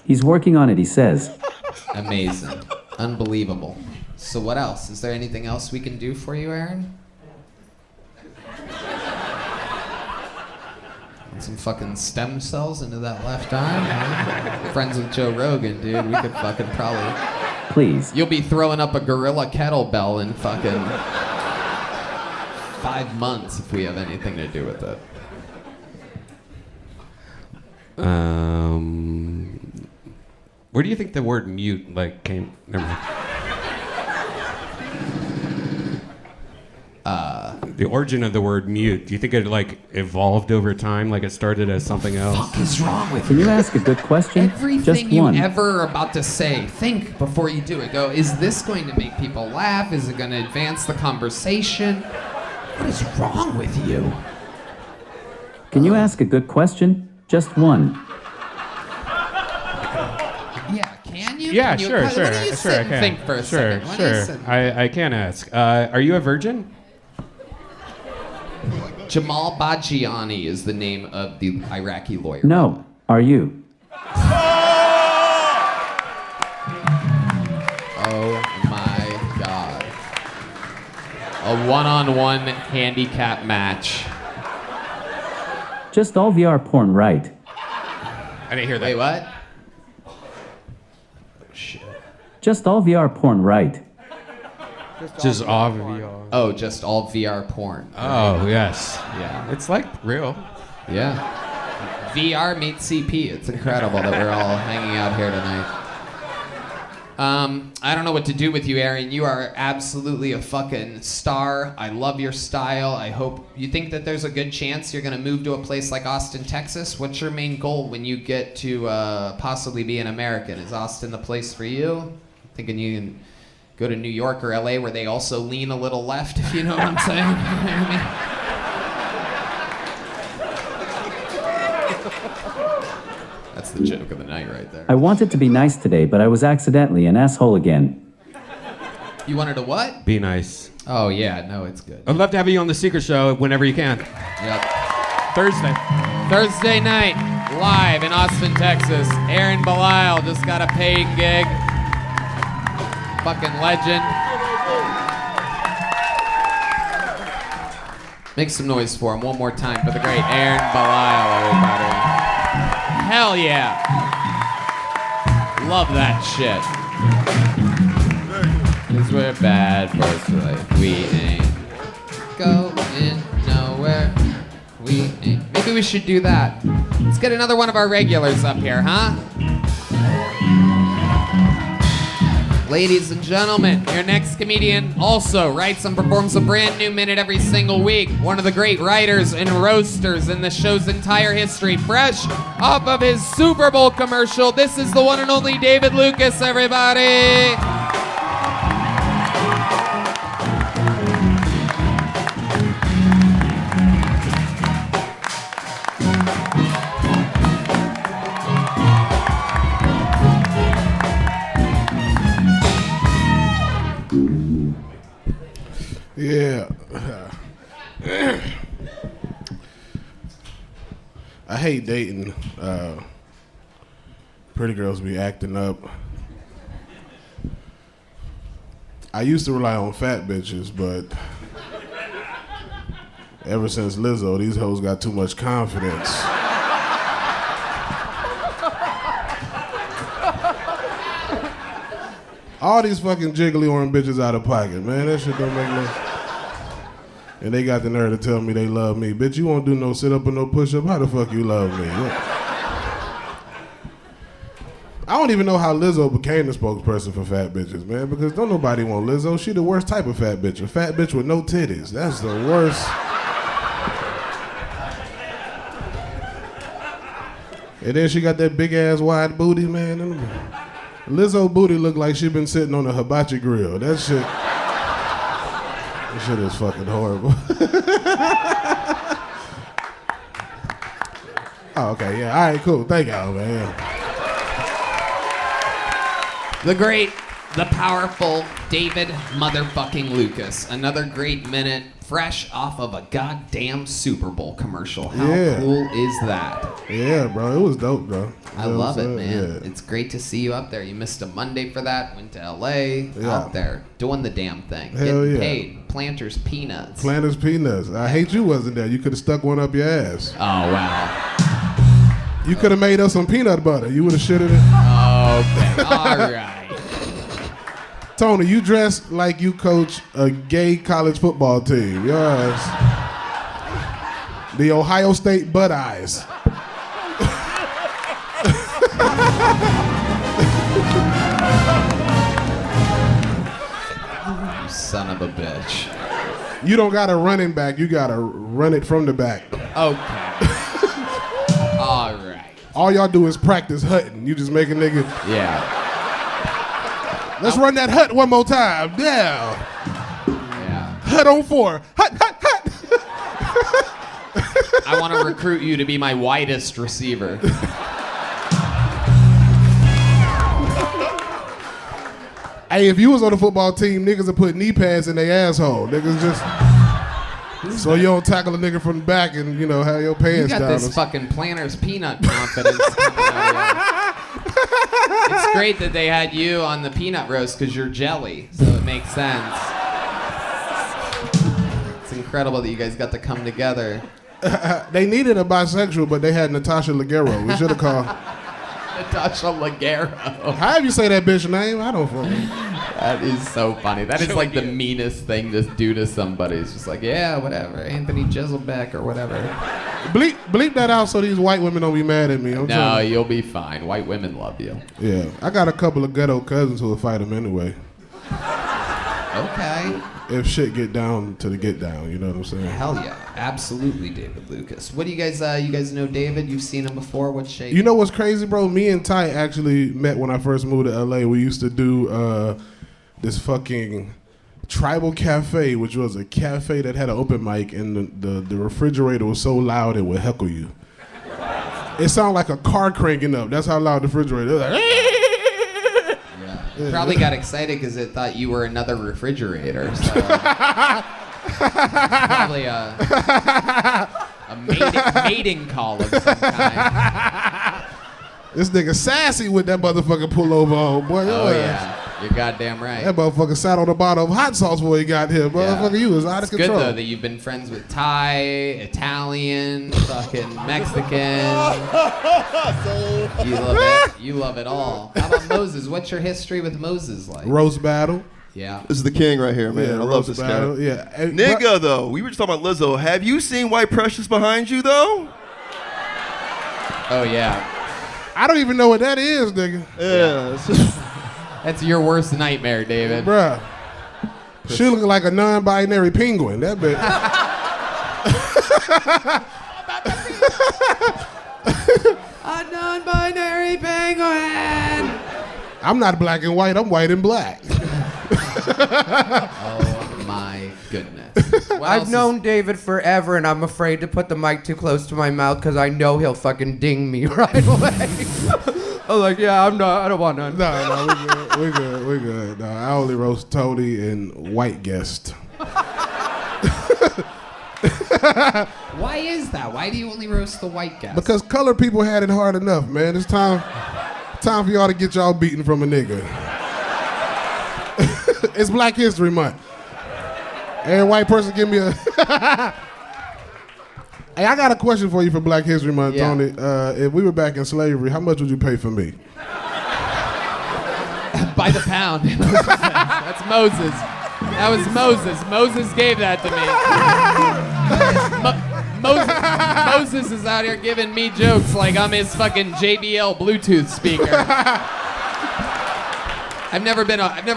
He's working on it, he says. Amazing. Unbelievable. So what else? Is there anything else we can do for you, Aaron? Want some fucking stem cells into that left arm? Huh? Friends with Joe Rogan, dude. We could fucking probably... Please. You'll be throwing up a gorilla kettlebell in fucking 5 months if we have anything to do with it. Where do you think the word mute came? Never mind. The origin of the word mute. Do you think it evolved over time? Like it started as something else? What the fuck is wrong with Can you? you ask a good question? Everything Just you one. ever are about to say, think before you do it. Go, is this going to make people laugh? Is it going to advance the conversation? What is wrong with you? Can you ask a good question? Just one. Yeah, can you? Yeah, Can you, sure. Why don't you sit I and can. think for a second? Why don't you sit and- I can ask. Are you a virgin? Jamal Bajiani is the name of the Iraqi lawyer. No. Are you? Oh my God. A one-on-one handicap match. Just all VR porn, right? I didn't hear that. Wait, what? Just all VR porn, right? Just off VR. Oh, just all VR porn. Oh, yes. Yeah. It's real. Yeah. VR meets CP. It's incredible that we're all hanging out here tonight. I don't know what to do with you, Aaron. You are absolutely a fucking star. I love your style. I hope you think that there's a good chance you're going to move to a place like Austin, Texas. What's your main goal when you get to possibly be an American? Is Austin the place for you? Thinking you can go to New York or LA where they also lean a little left, if you know what I'm saying. You know what I mean? That's the joke of the night right there. I wanted to be nice today, but I was accidentally an asshole again. You wanted to what? Be nice. Oh, yeah. No, it's good. I'd love to have you on The Secret Show whenever you can. Yep. Thursday night, live in Austin, Texas. Aaron Belial just got a paying gig. Fucking legend. Make some noise for him one more time for the great Aaron Belial, everybody. Hell yeah. Love that shit. 'Cause we're bad boys, like we ain't going nowhere. We ain't. Maybe we should do that. Let's get another one of our regulars up here, huh? Ladies and gentlemen, your next comedian also writes and performs a brand new minute every single week. One of the great writers and roasters in the show's entire history. Fresh off of his Super Bowl commercial, this is the one and only David Lucas, everybody. Yeah. I hate dating. Pretty girls be acting up. I used to rely on fat bitches, but ever since Lizzo, these hoes got too much confidence. All these fucking jiggly orange bitches out of pocket, man. That shit don't make no sense. And they got the nerve to tell me they love me. Bitch, you won't do no sit-up or no push-up. How the fuck you love me? I don't even know how Lizzo became the spokesperson for fat bitches, man, because don't nobody want Lizzo. She the worst type of fat bitch. A fat bitch with no titties. That's the worst. And then she got that big-ass wide booty, man. Lizzo booty look like she been sitting on a hibachi grill. That shit is fucking horrible. Oh, okay, yeah, all right, cool. Thank y'all, man. The great, the powerful David motherfucking Lucas. Another great minute, fresh off of a goddamn Super Bowl commercial. How cool is that? Yeah, bro, it was dope, bro. I love it, man. Yeah. It's great to see you up there. You missed a Monday for that. Went to LA. Out there doing the damn thing. Hell getting paid. Planters peanuts. Planters peanuts. I hate you wasn't there. You could have stuck one up your ass. Oh, wow. You could have made us some peanut butter. You would have shitted it. Okay. All right. Tony, you dressed like you coach a gay college football team. Your ass. The Ohio State Bud Eyes. son of a bitch. You don't got a running back. You got to run it from the back. Okay. All right. All y'all do is practice hutting. You just make a nigga. Yeah. Let's run that hut one more time. Yeah. Hut on 4. Hut, hut, hut. I want to recruit you to be my widest receiver. Hey, if you was on the football team, niggas would put knee pads in their asshole. Niggas just... So you don't tackle a nigga from the back and, have your pants down. You got this fucking Planner's peanut confidence coming out of you. It's great that they had you on the peanut roast because you're jelly, so it makes sense. It's incredible that you guys got to come together. They needed a bisexual, but they had Natasha Leggero. We should have called... Natasha Leggero. However you say that bitch name, I don't fucking... That is so funny. That is like the meanest thing to do to somebody. It's just like, yeah, whatever. Anthony Jeselbeck or whatever. Bleep that out so these white women don't be mad at me. No, you'll be fine. White women love you. Yeah. I got a couple of ghetto cousins who will fight them anyway. Okay. If shit get down to the get down, you know what I'm saying? Hell yeah. Absolutely, David Lucas. What do you guys know David? You've seen him before? What's shape? You know what's crazy, bro? Me and Ty actually met when I first moved to LA. We used to do this fucking Tribal Cafe, which was a cafe that had an open mic, and the refrigerator was so loud it would heckle you. It sounded like a car cranking up. That's how loud the refrigerator was. Like, yeah. Probably got excited because it thought you were another refrigerator. So. Probably a mating call of some kind. This nigga sassy with that motherfucking pullover on, boy. Oh, yeah. You're goddamn right. That motherfucker sat on the bottom of hot sauce before he got here. Motherfucker, you was out of control. It's good, though, that you've been friends with Thai, Italian, fucking Mexican. You love it. You love it all. How about Moses? What's your history with Moses like? Roast battle. Yeah. This is the king right here, man. Yeah, I love this battle. guy. Yeah. Nigga, though, we were just talking about Lizzo. Have you seen White Precious behind you, though? Oh, yeah. I don't even know what that is, nigga. Yeah. That's your worst nightmare, David. Bruh. She looking like a non-binary penguin. That bitch. A non-binary penguin. I'm not black and white. I'm white and black. Oh, my goodness. I've known David forever, and I'm afraid to put the mic too close to my mouth because I know he'll fucking ding me right away. I'm like, yeah, I don't want none. No, we good. No, I only roast Tony and white guest. Why is that? Why do you only roast the white guys? Because colored people had it hard enough, man. It's time for y'all to get y'all beaten from a nigga. It's Black History Month. Every white person give me a... Hey, I got a question for you for Black History Month, Yeah. Tony. If we were back in slavery, how much would you pay for me? By the pound. That's Moses. That was Moses. Moses gave that to me. Moses is out here giving me jokes like I'm his fucking JBL Bluetooth speaker. I've never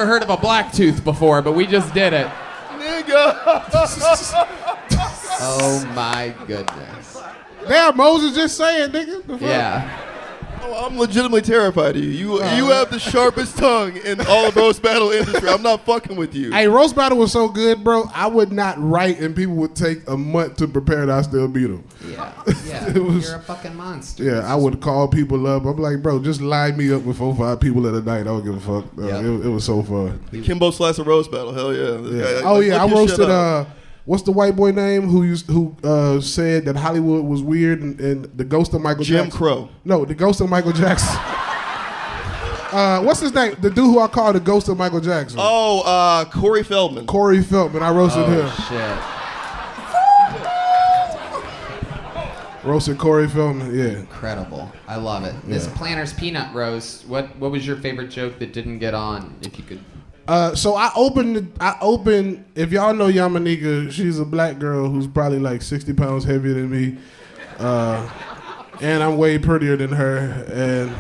heard of a black tooth before, but we just did it. Nigga. Oh my goodness. Damn, Moses just saying, nigga. The fuck? Yeah. Oh, I'm legitimately terrified of you. You have the sharpest tongue in all of roast battle industry. I'm not fucking with you. Hey, roast battle was so good, bro. I would not write, and people would take a month to prepare, and I still beat them. Yeah. You're a fucking monster. Yeah, I would call people up. I'm like, bro, just line me up with 4 or 5 people at a night. I don't give a fuck. It was so fun. Kimbo Slicer roast battle. Hell yeah. I roasted. What's the white boy name who said that Hollywood was weird and the ghost of Michael Jackson? Jim Crow. No, the ghost of Michael Jackson. What's his name? The dude who I call the ghost of Michael Jackson. Oh, Corey Feldman. Corey Feldman. I roasted him. Shit. Roasted Corey Feldman. Yeah. Incredible. I love it. This Planner's peanut roast. What was your favorite joke that didn't get on? If you could. So I opened. If y'all know Yamanika, she's a black girl who's probably like 60 pounds heavier than me, and I'm way prettier than her. And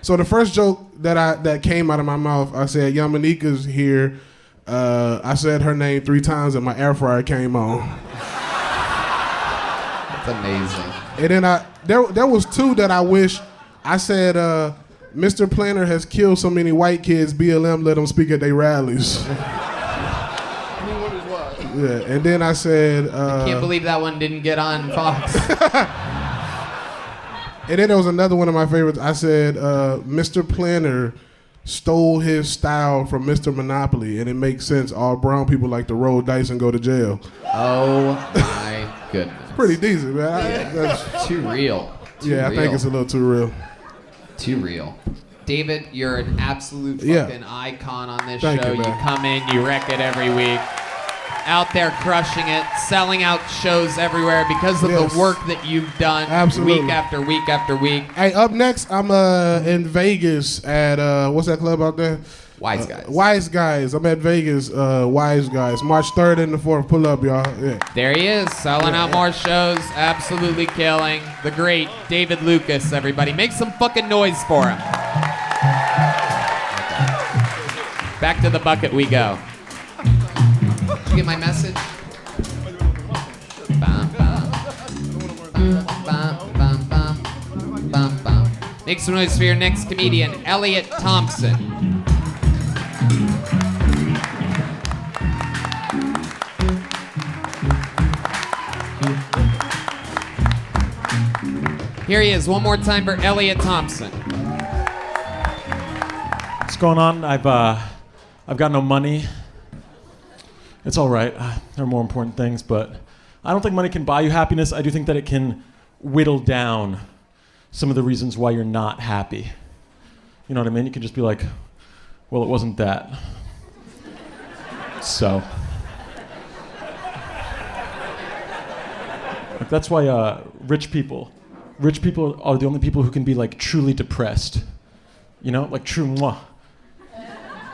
so the first joke that came out of my mouth, I said, Yamanika's here. I said her name 3 times and my air fryer came on. That's amazing. And then there was 2 that I wish I said, Mr. Planner has killed so many white kids, BLM let them speak at their rallies. Yeah, and then I said... I can't believe that one didn't get on Fox. And then there was another one of my favorites. I said, Mr. Planner stole his style from Mr. Monopoly, and it makes sense. All brown people like to roll dice and go to jail. Oh my goodness. Pretty decent, man. That's too real. I think it's a little too real. Too real. David, you're an absolute fucking icon on this Thank show. you, man. You come in, you wreck it every week. Out there crushing it, selling out shows everywhere because of the work that you've done Absolutely. week after week after week. Hey, up next, I'm in Vegas at, what's that club out there? Wise Guys. Wise Guys. I'm at Vegas, Wise Guys. March 3rd and the 4th. Pull up, y'all. Yeah. There he is, selling out more shows, absolutely killing. The great David Lucas, everybody. Make some fucking noise for him. Back to the bucket we go. Did you get my message? Bum, bum. Bum, bum, bum, bum, bum. Make some noise for your next comedian, Elliot Thompson. Here he is, one more time for Elliot Thompson. What's going on? I've got no money. It's all right. There are more important things, but I don't think money can buy you happiness. I do think that it can whittle down some of the reasons why you're not happy. You know what I mean? You can just be like, well, it wasn't that. So. Like, that's why rich people are the only people who can be like truly depressed. You know, like true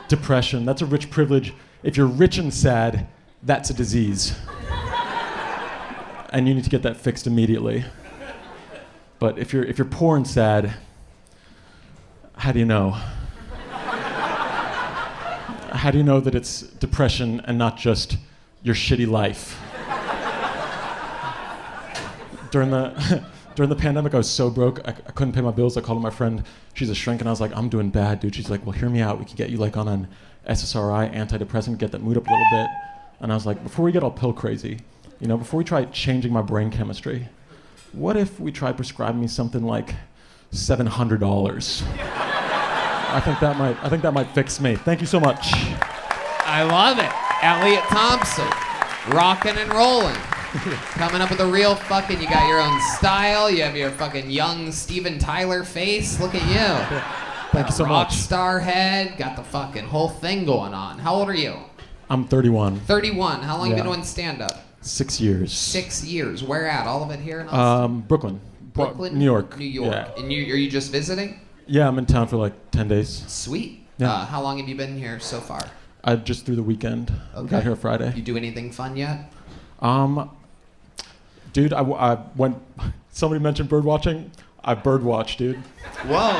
depression. That's a rich privilege. If you're rich and sad, that's a disease. And you need to get that fixed immediately. But if you're poor and sad, how do you know? How do you know that it's depression and not just your shitty life? During the pandemic, I was so broke, I couldn't pay my bills. I called my friend, she's a shrink, and I was like, I'm doing bad, dude. She's like, well, hear me out. We can get you like on an SSRI, antidepressant, get that mood up a little bit. And I was like, before we get all pill crazy, you know, before we try changing my brain chemistry, what if we try prescribing me something like $700? I think that might fix me. Thank you so much. I love it. Elliot Thompson, rocking and rolling. Coming up with a real fucking, you got your own style, you have your fucking young Steven Tyler face. Look at you. Thank you so rock much. star head, got the fucking whole thing going on. How old are you? I'm 31. 31. How long you been doing stand-up? 6 years. 6 years. Where at? All of it here in Austin? Brooklyn. Brooklyn? New York. New York. Yeah. And are you just visiting? Yeah, I'm in town for like 10 days. Sweet. Yeah. How long have you been here so far? I just through the weekend. Okay. Got here Friday. You do anything fun yet? Dude, I went. Somebody mentioned bird watching. I bird watched, dude. Whoa,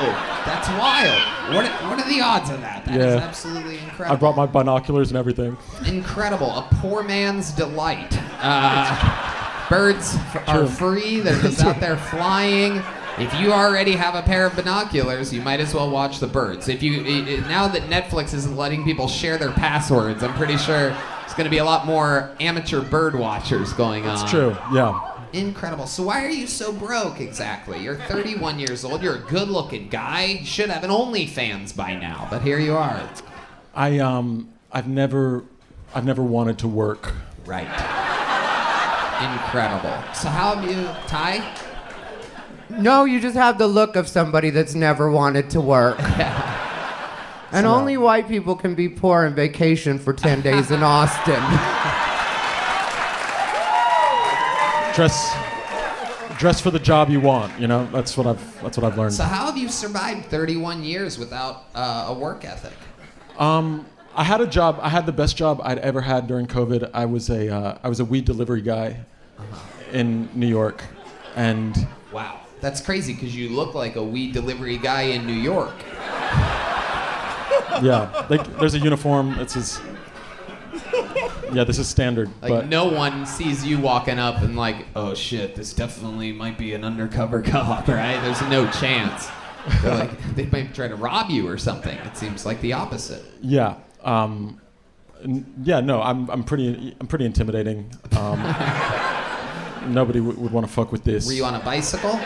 that's wild. What are the odds of that? That is absolutely incredible. I brought my binoculars and everything. Incredible. A poor man's delight. Birds are free. They're just out there flying. If you already have a pair of binoculars, you might as well watch the birds. Now that Netflix isn't letting people share their passwords, I'm pretty sure there's going to be a lot more amateur bird watchers going on. It's true, yeah. Incredible. So why are you so broke exactly? You're 31 years old. You're a good-looking guy. You should have an OnlyFans by now, but here you are. I've never wanted to work. Right. Incredible. So how have you, Ty? No, you just have the look of somebody that's never wanted to work. And only white people can be poor and vacation for 10 days in Austin. Dress for the job you want, you know? That's what I've learned. So how have you survived 31 years without a work ethic? I had a job. I had the best job I'd ever had during COVID. I was a weed delivery guy in New York, and wow, that's crazy because you look like a weed delivery guy in New York. Yeah, there's a uniform. It says Yeah, this is standard. Like but no one sees you walking up and like, oh shit, this definitely might be an undercover cop, right? There's no chance. They're like, they might try to rob you or something. It seems like the opposite. yeah, no, I'm pretty intimidating. Nobody would want to fuck with this. Were you on a bicycle?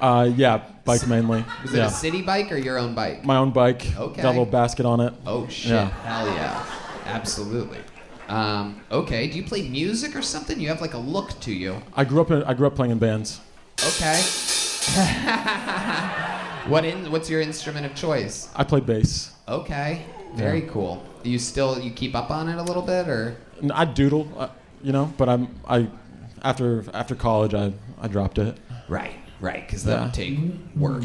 Yeah, bike mainly. Was it a city bike or your own bike? My own bike. Okay. Got a little basket on it. Oh shit! Yeah. Hell yeah, absolutely. Okay, do you play music or something? You have like a look to you. I grew up playing in bands. Okay. What's your instrument of choice? I play bass. Okay, very cool. You keep up on it a little bit, or? I doodle, but after college I dropped it. Right, because that would take work.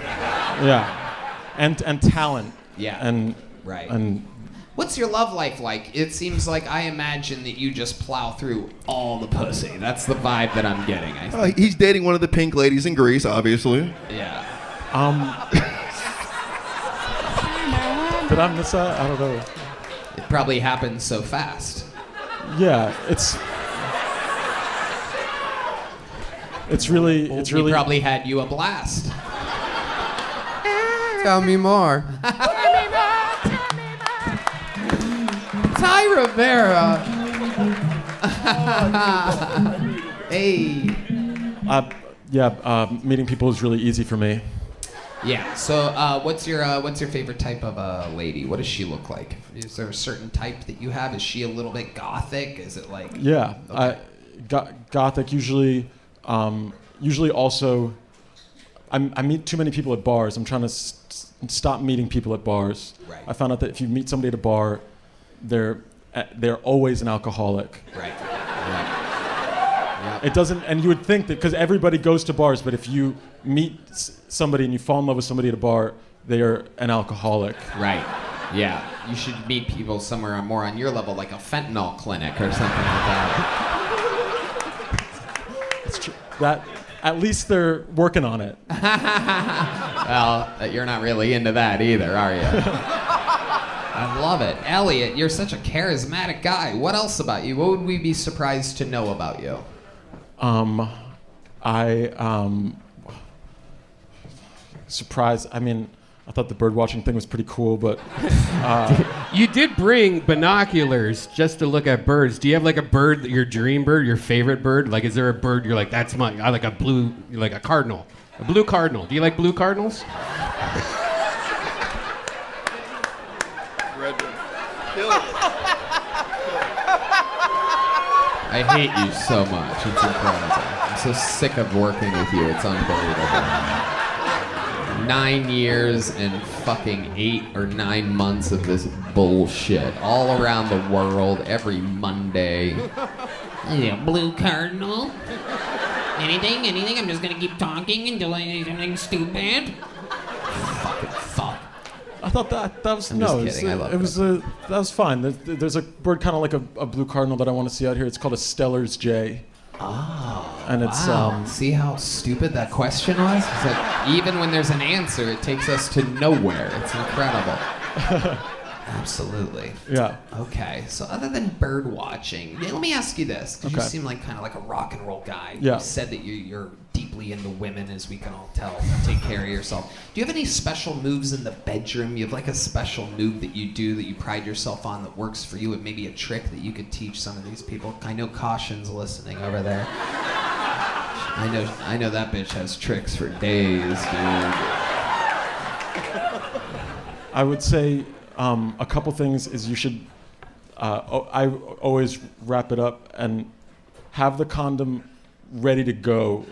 Yeah, and talent. Yeah. And right. And what's your love life like? It seems like I imagine that you just plow through all the pussy. That's the vibe that I'm getting. I think. He's dating one of the pink ladies in Greece, obviously. Yeah. Did I miss that? I don't know. It probably happens so fast. Yeah, it's really. He probably had you a blast. Tell me more. Ty Rivera. Hey. Meeting people is really easy for me. Yeah. So, what's your favorite type of lady? What does she look like? Is there a certain type that you have? Is she a little bit gothic? Is it like? Yeah. Okay. Gothic usually. Usually also. I meet too many people at bars. I'm trying to stop meeting people at bars. Right. I found out that if you meet somebody at a bar, they're always an alcoholic. Right. It doesn't, and you would think that because everybody goes to bars, but if you meet somebody and you fall in love with somebody at a bar, they are an alcoholic. Right. Yeah. You should meet people somewhere more on your level, like a fentanyl clinic or something like that. That's true. That at least they're working on it. Well, you're not really into that either, are you? I love it. Elliot, you're such a charismatic guy. What else about you? What would we be surprised to know about you? Surprised. I mean, I thought the bird watching thing was pretty cool, but You did bring binoculars just to look at birds. Do you have like a bird, your dream bird, your favorite bird? Like, is there a bird you're like, that's mine? I like a blue, like a cardinal, a blue cardinal. Do you like blue cardinals? Redban. Kill it. I hate you so much. It's incredible. I'm so sick of working with you. It's unbelievable. 9 years and fucking 8 or 9 months of this bullshit all around the world every Monday. Yeah, blue cardinal. Anything? I'm just gonna keep talking until I do something stupid. Fucking fuck. I thought that was I'm no. just kidding. I love it was that was fine. There's a bird kind of like a blue cardinal that I want to see out here. It's called a Steller's jay. Oh, and it's wow. See how stupid that question was? It's like, even when there's an answer, it takes us to nowhere. It's incredible. Absolutely. Yeah. Okay, so other than bird watching, let me ask you this, because you Okay. seem like kind of like a rock and roll guy. Yeah. You said that you're deeply into women, as we can all tell. You take care of yourself. Do you have any special moves in the bedroom? You have like a special move that you do that you pride yourself on that works for you, and maybe a trick that you could teach some of these people? I know Caution's listening over there. I know that bitch has tricks for days, dude. I would say a couple things is you should. I always wrap it up and have the condom ready to go.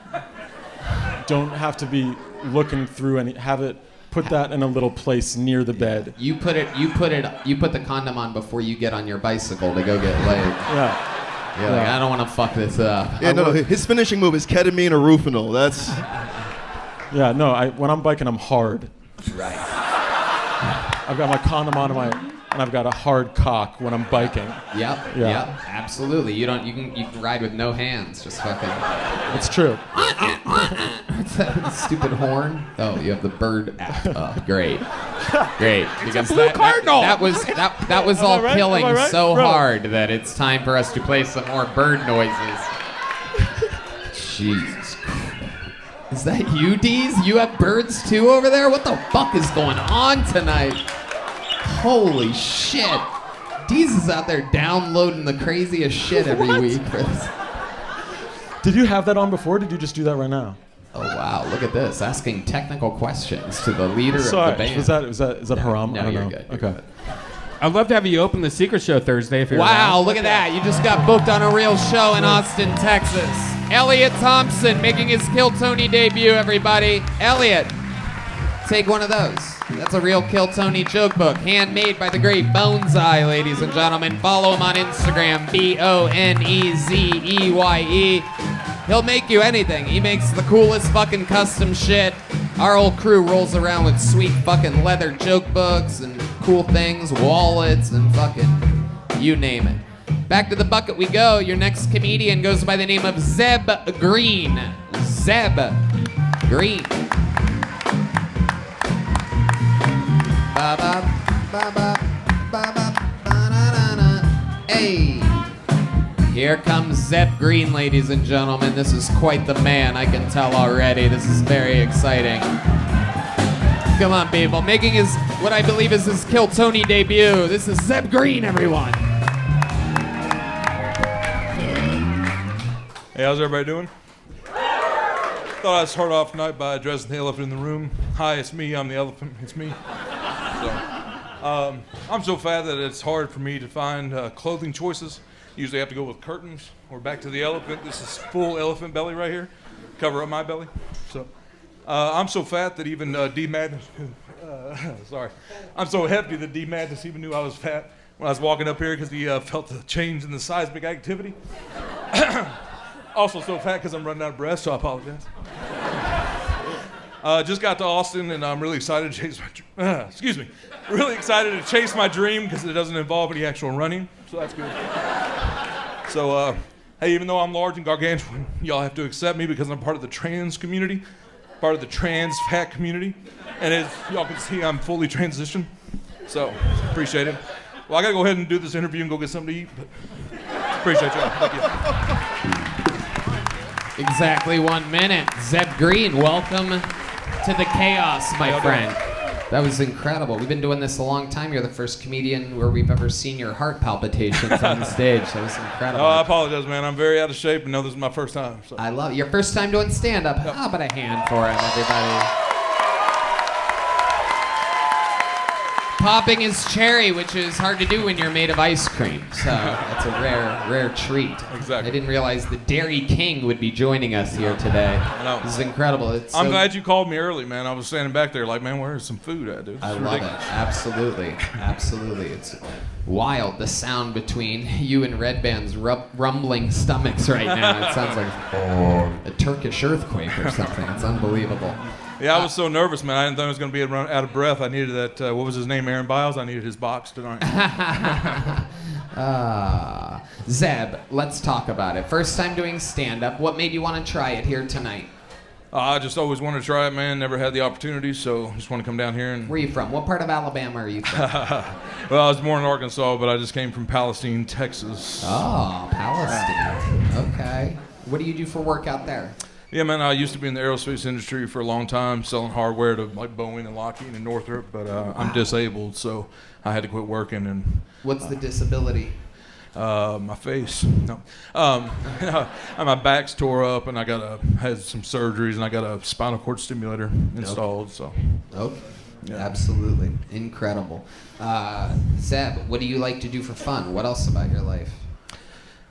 Don't have to be looking through any. Have it. Put that in a little place near the bed. You put the condom on before you get on your bicycle to go get laid. Yeah. You're like, I don't want to fuck this up. Yeah, no, his finishing move is ketamine or rufinol. That's. Yeah, no. When I'm biking, I'm hard. Right. I've got my condom on and and I've got a hard cock when I'm biking. Yep. Yeah. Yep. Absolutely. You can ride with no hands. Just fucking. It's true. What's that stupid horn? Oh, you have the bird app up. Great. Because blue cardinal. That was all I right? killing Am I right? so Bro. hard that it's time for us to play some more bird noises. Jesus Christ. Is that you, Deas? You have birds too over there? What the fuck is going on tonight? Holy shit. Deas is out there downloading the craziest shit every week for this. Did you have that on before? Or did you just do that right now? Oh wow, look at this. Asking technical questions to the leader Sorry, of the band. is that haram? No, I don't you're know. good. You're Okay. good. I'd love to have you open the Secret Show Thursday if you're Wow, around. look at that. You just got booked on a real show in Austin, Texas. Elliot Thompson making his Kill Tony debut, everybody. Elliot, take one of those. That's a real Kill Tony joke book, handmade by the great Bonsai, ladies and gentlemen. Follow him on Instagram, BONEZEYE. He'll make you anything. He makes the coolest fucking custom shit. Our whole crew rolls around with sweet fucking leather joke books and cool things, wallets, and fucking you name it. Back to the bucket we go. Your next comedian goes by the name of Zeb Green. Zeb Green. Ba-ba, ba-ba, ba-ba, ba-na-na-na. Hey. Here comes Zeb Green, ladies and gentlemen. This is quite the man, I can tell already. This is very exciting. Come on, people. Making his, what I believe is his Kill Tony debut. This is Zeb Green, everyone. Hey, how's everybody doing? Thought I'd start off tonight by addressing the elephant in the room. Hi, it's me. I'm the elephant. It's me. I'm so fat that it's hard for me to find clothing choices. Usually I have to go with curtains. We're back to the elephant. This is full elephant belly right here. Cover up my belly. So I'm so fat that even D Madness, sorry. I'm so hefty that D Madness even knew I was fat when I was walking up here because he felt the change in the seismic activity. Also so fat because I'm running out of breath, so I apologize. Just got to Austin and I'm really excited to chase my really excited to chase my dream because it doesn't involve any actual running, so that's good. So, hey, even though I'm large and gargantuan, y'all have to accept me because I'm part of the trans community, part of the trans fat community, and as y'all can see, I'm fully transitioned, so appreciate it. Well, I gotta go ahead and do this interview and go get something to eat, but appreciate y'all. Thank you. Exactly 1 minute. Zeb Green, welcome to the chaos, my friend. That was incredible. We've been doing this a long time. You're the first comedian where we've ever seen your heart palpitations on the stage. That was incredible. Oh, I apologize, man. I'm very out of shape and know this is my first time. So. I love it. Your first time doing stand-up. Yep. How about a hand for him, everybody? Popping his cherry, which is hard to do when you're made of ice cream. So that's a rare treat. Exactly. I didn't realize the Dairy King would be joining us here today. I know. This is incredible. I'm glad you called me early, man. I was standing back there like, man, where's some food at, dude? I love it. Absolutely. Absolutely. It's wild, the sound between you and Redban's rumbling stomachs right now. It sounds like a Turkish earthquake or something. It's unbelievable. Yeah, I was so nervous, man. I didn't think I was going to be out of breath. I needed that, what was his name, Aaron Biles? I needed his box tonight. Zeb, let's talk about it. First time doing stand-up. What made you want to try it here tonight? I just always wanted to try it, man. Never had the opportunity, so just want to come down here and... Where are you from? What part of Alabama are you from? Well, I was born in Arkansas, but I just came from Palestine, Texas. Oh, Palestine. Okay. What do you do for work out there? Yeah, man, I used to be in the aerospace industry for a long time, selling hardware to like Boeing and Lockheed and Northrop, but I'm disabled, so I had to quit working. And what's the disability? My face. No. My back's tore up, and I had some surgeries, and I got a spinal cord stimulator installed. Okay. So. Okay. Yeah. Absolutely incredible. Zeb, what do you like to do for fun? What else about your life?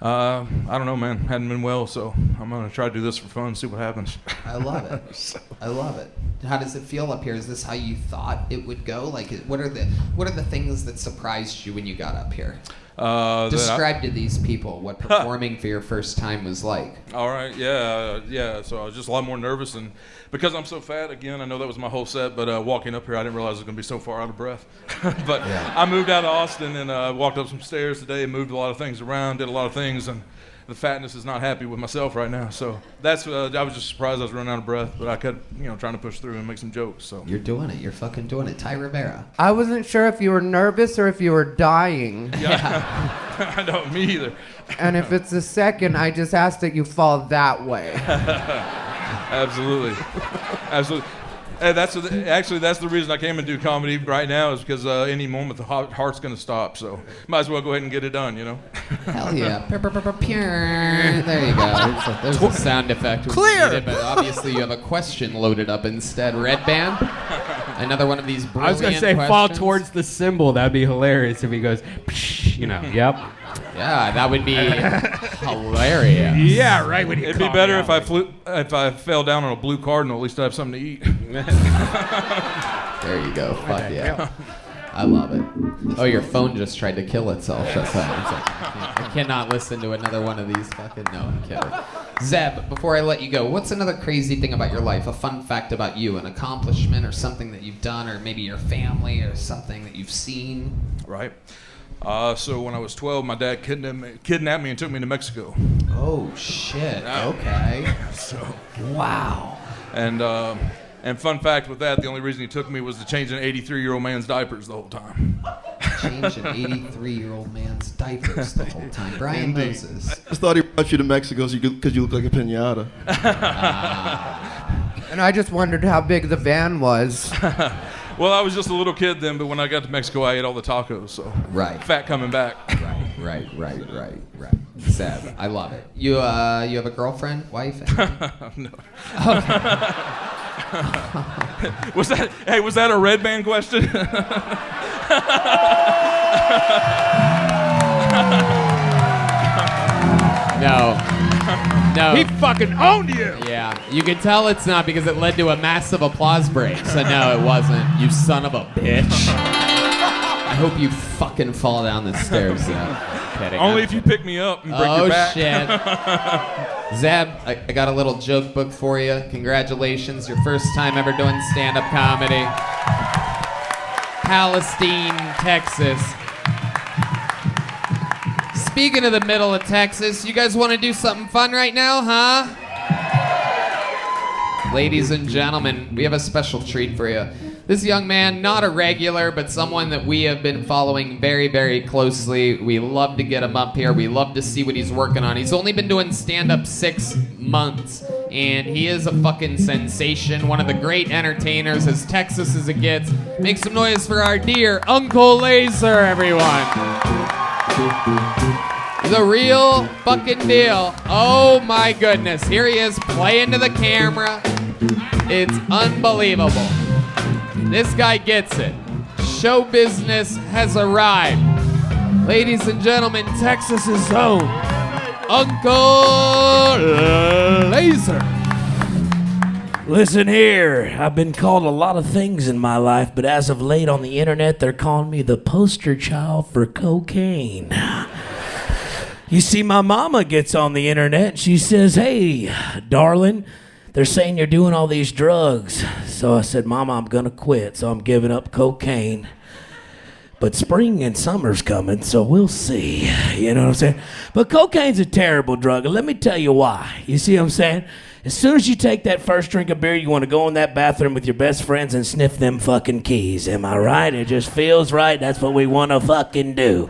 I don't know, man. Hadn't been well, so I'm gonna try to do this for fun, see what happens. I love it. I love it. How does it feel up here? Is this how you thought it would go? Like, what are the things that surprised you when you got up here? Describe to these people what performing for your first time was like. All right, yeah. So I was just a lot more nervous, and because I'm so fat, again, I know that was my whole set, but walking up here, I didn't realize I was going to be so far out of breath. But yeah. I moved out of Austin and walked up some stairs today and moved a lot of things around, did a lot of things, and the fatness is not happy with myself right now. So that's I was just surprised I was running out of breath, but I kept trying to push through and make some jokes. So you're doing it. You're fucking doing it. Ty Rivera. I wasn't sure if you were nervous or if you were dying. Yeah. I know, me either. And if it's the second, I just ask that you fall that way. Absolutely. Hey, that's the reason I came and do comedy right now, is because any moment the heart's going to stop. So might as well go ahead and get it done, Hell yeah. There you go. There's a sound effect. Clear! Needed, but obviously you have a question loaded up instead. Redban? Another one of these brilliant I was going to say questions. fall towards the symbol. That'd be hilarious if he goes, psh, yep. Yeah, that would be hilarious. Yeah, right. It'd be better if I fell down on a blue cardinal. At least I have something to eat. There you go. Fuck yeah. I love it. Oh, your phone just tried to kill itself. That's I cannot listen to another one of these fucking... No, I'm kidding. Zeb, before I let you go, what's another crazy thing about your life? A fun fact about you, an accomplishment or something that you've done, or maybe your family or something that you've seen? Right. So when I was 12, my dad kidnapped me and took me to Mexico. Oh, shit. Okay. Wow. And fun fact with that, the only reason he took me was to change an 83-year-old man's diapers the whole time. Change an 83-year-old man's diapers the whole time. Brian Moses. I just thought he brought you to Mexico because you look like a piñata. And I just wondered how big the van was. Well, I was just a little kid then, but when I got to Mexico, I ate all the tacos, so right. Fat coming back. Right. Zeb, I love it. You have a girlfriend, wife? No. Was that a Redban question? No. He fucking owned you. Yeah, you can tell it's not because it led to a massive applause break. So no, it wasn't. You son of a bitch. I hope you fucking fall down the stairs, Zeb. Kidding. Only if you pick me up and break your back. Oh, shit. Zeb, I got a little joke book for you. Congratulations, your first time ever doing stand-up comedy. Palestine, Texas. Speaking of the middle of Texas, you guys want to do something fun right now, huh? Ladies and gentlemen, we have a special treat for you. This young man, not a regular, but someone that we have been following very, very closely. We love to get him up here. We love to see what he's working on. He's only been doing stand-up 6 months, and he is a fucking sensation. One of the great entertainers, as Texas as it gets. Make some noise for our dear Uncle Laser, everyone. The real fucking deal. Oh my goodness. Here he is playing to the camera. It's unbelievable. This guy gets it. Show business has arrived. Ladies and gentlemen, Texas's own Uncle Laser. Listen here, I've been called a lot of things in my life, but as of late on the internet, they're calling me the poster child for cocaine. You see, my mama gets on the internet and she says, "Hey, darling, they're saying you're doing all these drugs." So I said, "Mama, I'm gonna quit, so I'm giving up cocaine. But spring and summer's coming, so we'll see." You know what I'm saying? But cocaine's a terrible drug, and let me tell you why. You see what I'm saying? As soon as you take that first drink of beer, you want to go in that bathroom with your best friends and sniff them fucking keys. Am I right? It just feels right. That's what we want to fucking do.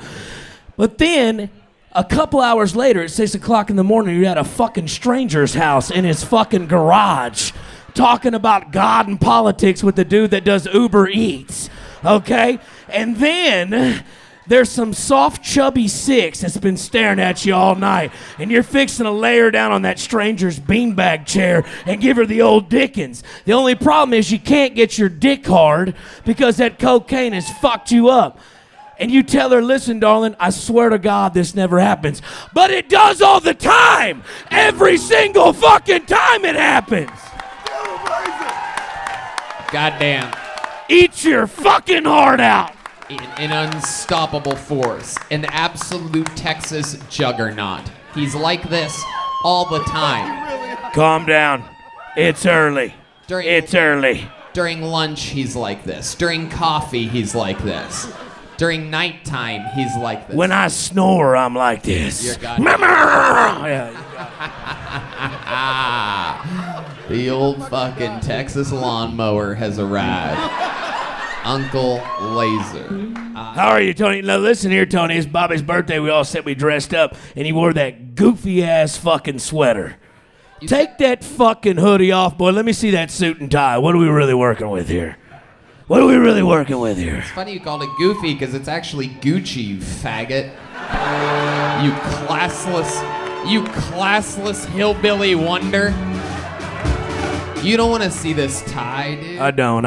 But then, a couple hours later, at 6 o'clock in the morning, you're at a fucking stranger's house in his fucking garage talking about God and politics with the dude that does Uber Eats, okay? And then there's some soft, chubby six that's been staring at you all night, and you're fixing to lay her down on that stranger's beanbag chair and give her the old Dickens. The only problem is you can't get your dick hard because that cocaine has fucked you up. And you tell her, "Listen, darling, I swear to God this never happens." But it does all the time. Every single fucking time it happens. Goddamn. Eat your fucking heart out. An unstoppable force. An absolute Texas juggernaut. He's like this all the time. Calm down. It's early. It's early. During lunch, he's like this. During coffee, he's like this. During nighttime, he's like this. When I snore, I'm like this. You're The old fucking Texas lawnmower has arrived. Uncle Laser. How are you, Tony? Now listen here, Tony. It's Bobby's birthday. We all said we dressed up, and he wore that goofy ass fucking sweater. Take that fucking hoodie off, boy. Let me see that suit and tie. What are we really working with here? What are we really working with here? It's funny you called it goofy because it's actually Gucci, you faggot. You classless hillbilly wonder. You don't want to see this tie, dude. I don't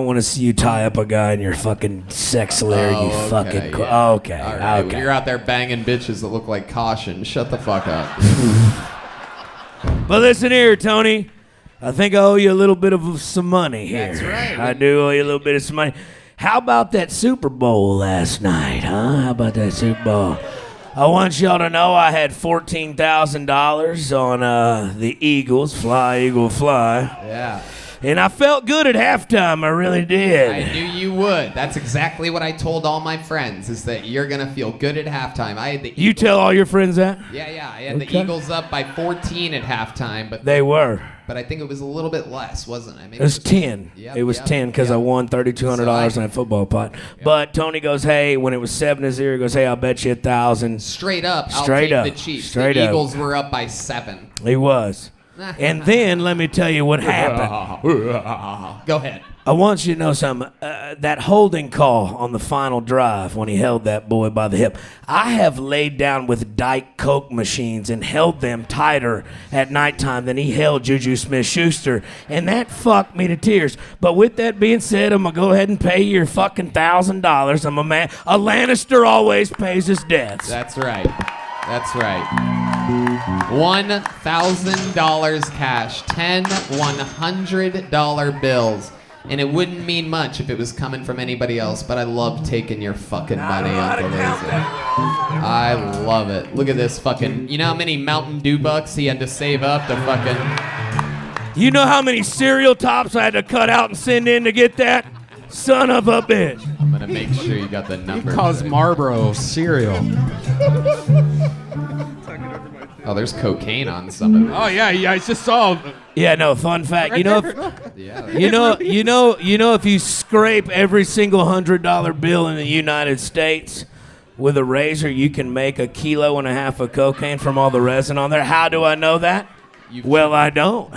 want to see you tie up a guy in your fucking sex lair, you fucking... Yeah. Okay, All right, okay. when you're out there banging bitches that look like caution, shut the fuck up. But listen here, Tony. I think I owe you a little bit of some money here. That's right. I do owe you a little bit of some money. How about that Super Bowl last night, huh? How about that Super Bowl? I want y'all to know I had $14,000 on the Eagles. Fly, Eagle, fly. Yeah. And I felt good at halftime. I really did. I knew you would. That's exactly what I told all my friends, is that you're going to feel good at halftime. I had the You tell all your friends that? Yeah. I had the Eagles up by 14 at halftime. But They were. But I think it was a little bit less, wasn't it? Maybe It was 10. Yep, It was 10 because I won $3,200 in that football pot. But Tony goes, hey, when it was 7-0, he goes, hey, I'll bet you 1,000. Straight up, Straight I'll up. take the Chiefs. Straight the up. Eagles were up by 7. He was. And then let me tell you what happened. Go ahead. I want you to know something. That holding call on the final drive when he held that boy by the hip. I have laid down with Diet Coke machines and held them tighter at nighttime than he held Juju Smith-Schuster. And that fucked me to tears. But with that being said, I'm going to go ahead and pay your fucking $1,000. I'm a man. A Lannister always pays his debts. That's right. $1,000 cash, 10 $100 bills. And it wouldn't mean much if it was coming from anybody else, but I love taking your fucking money, Uncle Laser. I love it. Look at this fucking... You know how many Mountain Dew bucks he had to save up to fucking... You know how many cereal tops I had to cut out and send in to get that? Son of a bitch. I'm going to make sure you got the number. He calls Marlboro cereal. Oh, there's cocaine on some of it. Oh yeah, I just saw. Yeah, no, fun fact. Right You know, there. if you scrape every single $100 bill in the United States with a razor, you can make 1.5 kilos of cocaine from all the resin on there. How do I know that? Well, I don't.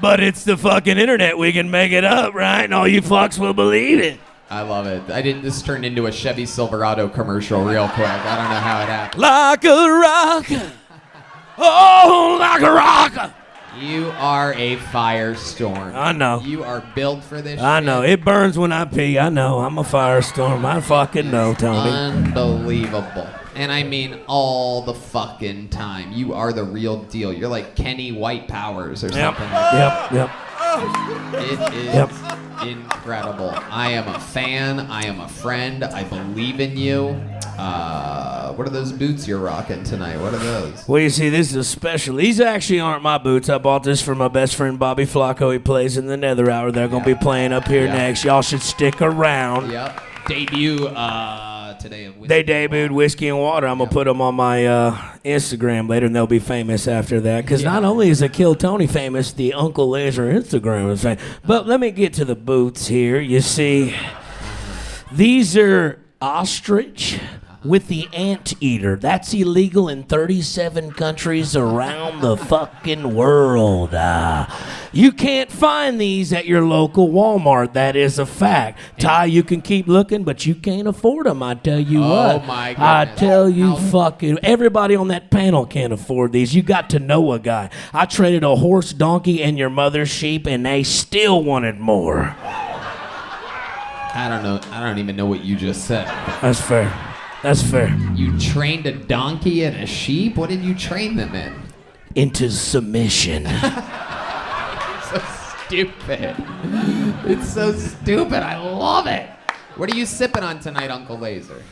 But it's the fucking internet. We can make it up, right? And all you fucks will believe it. I love it. This turned into a Chevy Silverado commercial real quick. I don't know how it happened. Like a rock. Oh, like a rock. You are a firestorm. I know. You are built for this I shit. know. It burns when I pee. I know. I'm a firestorm. I fucking know, Tony. Unbelievable. And I mean all the fucking time. You are the real deal. You're like Kenny White Powers or something. Yep. It is incredible. I am a fan. I am a friend. I believe in you. What are those boots you're rocking tonight? What are those? Well, you see, this is a special. These actually aren't my boots. I bought this for my best friend Bobby Flacco. He plays in the Nether Hour. They're going to be playing up here next. Y'all should stick around. Yep. Debut today. They debuted Whiskey and Water. I'm going to put them on my Instagram later, and they'll be famous after that. Because not only is it Kill Tony famous, the Uncle Laser Instagram is famous. But let me get to the boots here. You see, these are ostrich with the anteater. That's illegal in 37 countries around the fucking world. You can't find these at your local Walmart. That is a fact. Ty, you can keep looking, but you can't afford them. I tell you what. Oh my goodness. I tell you fucking, everybody on that panel can't afford these. You got to know a guy. I traded a horse, donkey, and your mother's sheep, and they still wanted more. I don't know. I don't even know what you just said. That's fair. That's fair. You trained a donkey and a sheep? What did you train them in? Into submission. stupid. It's so stupid. I love it. What are you sipping on tonight, Uncle Laser?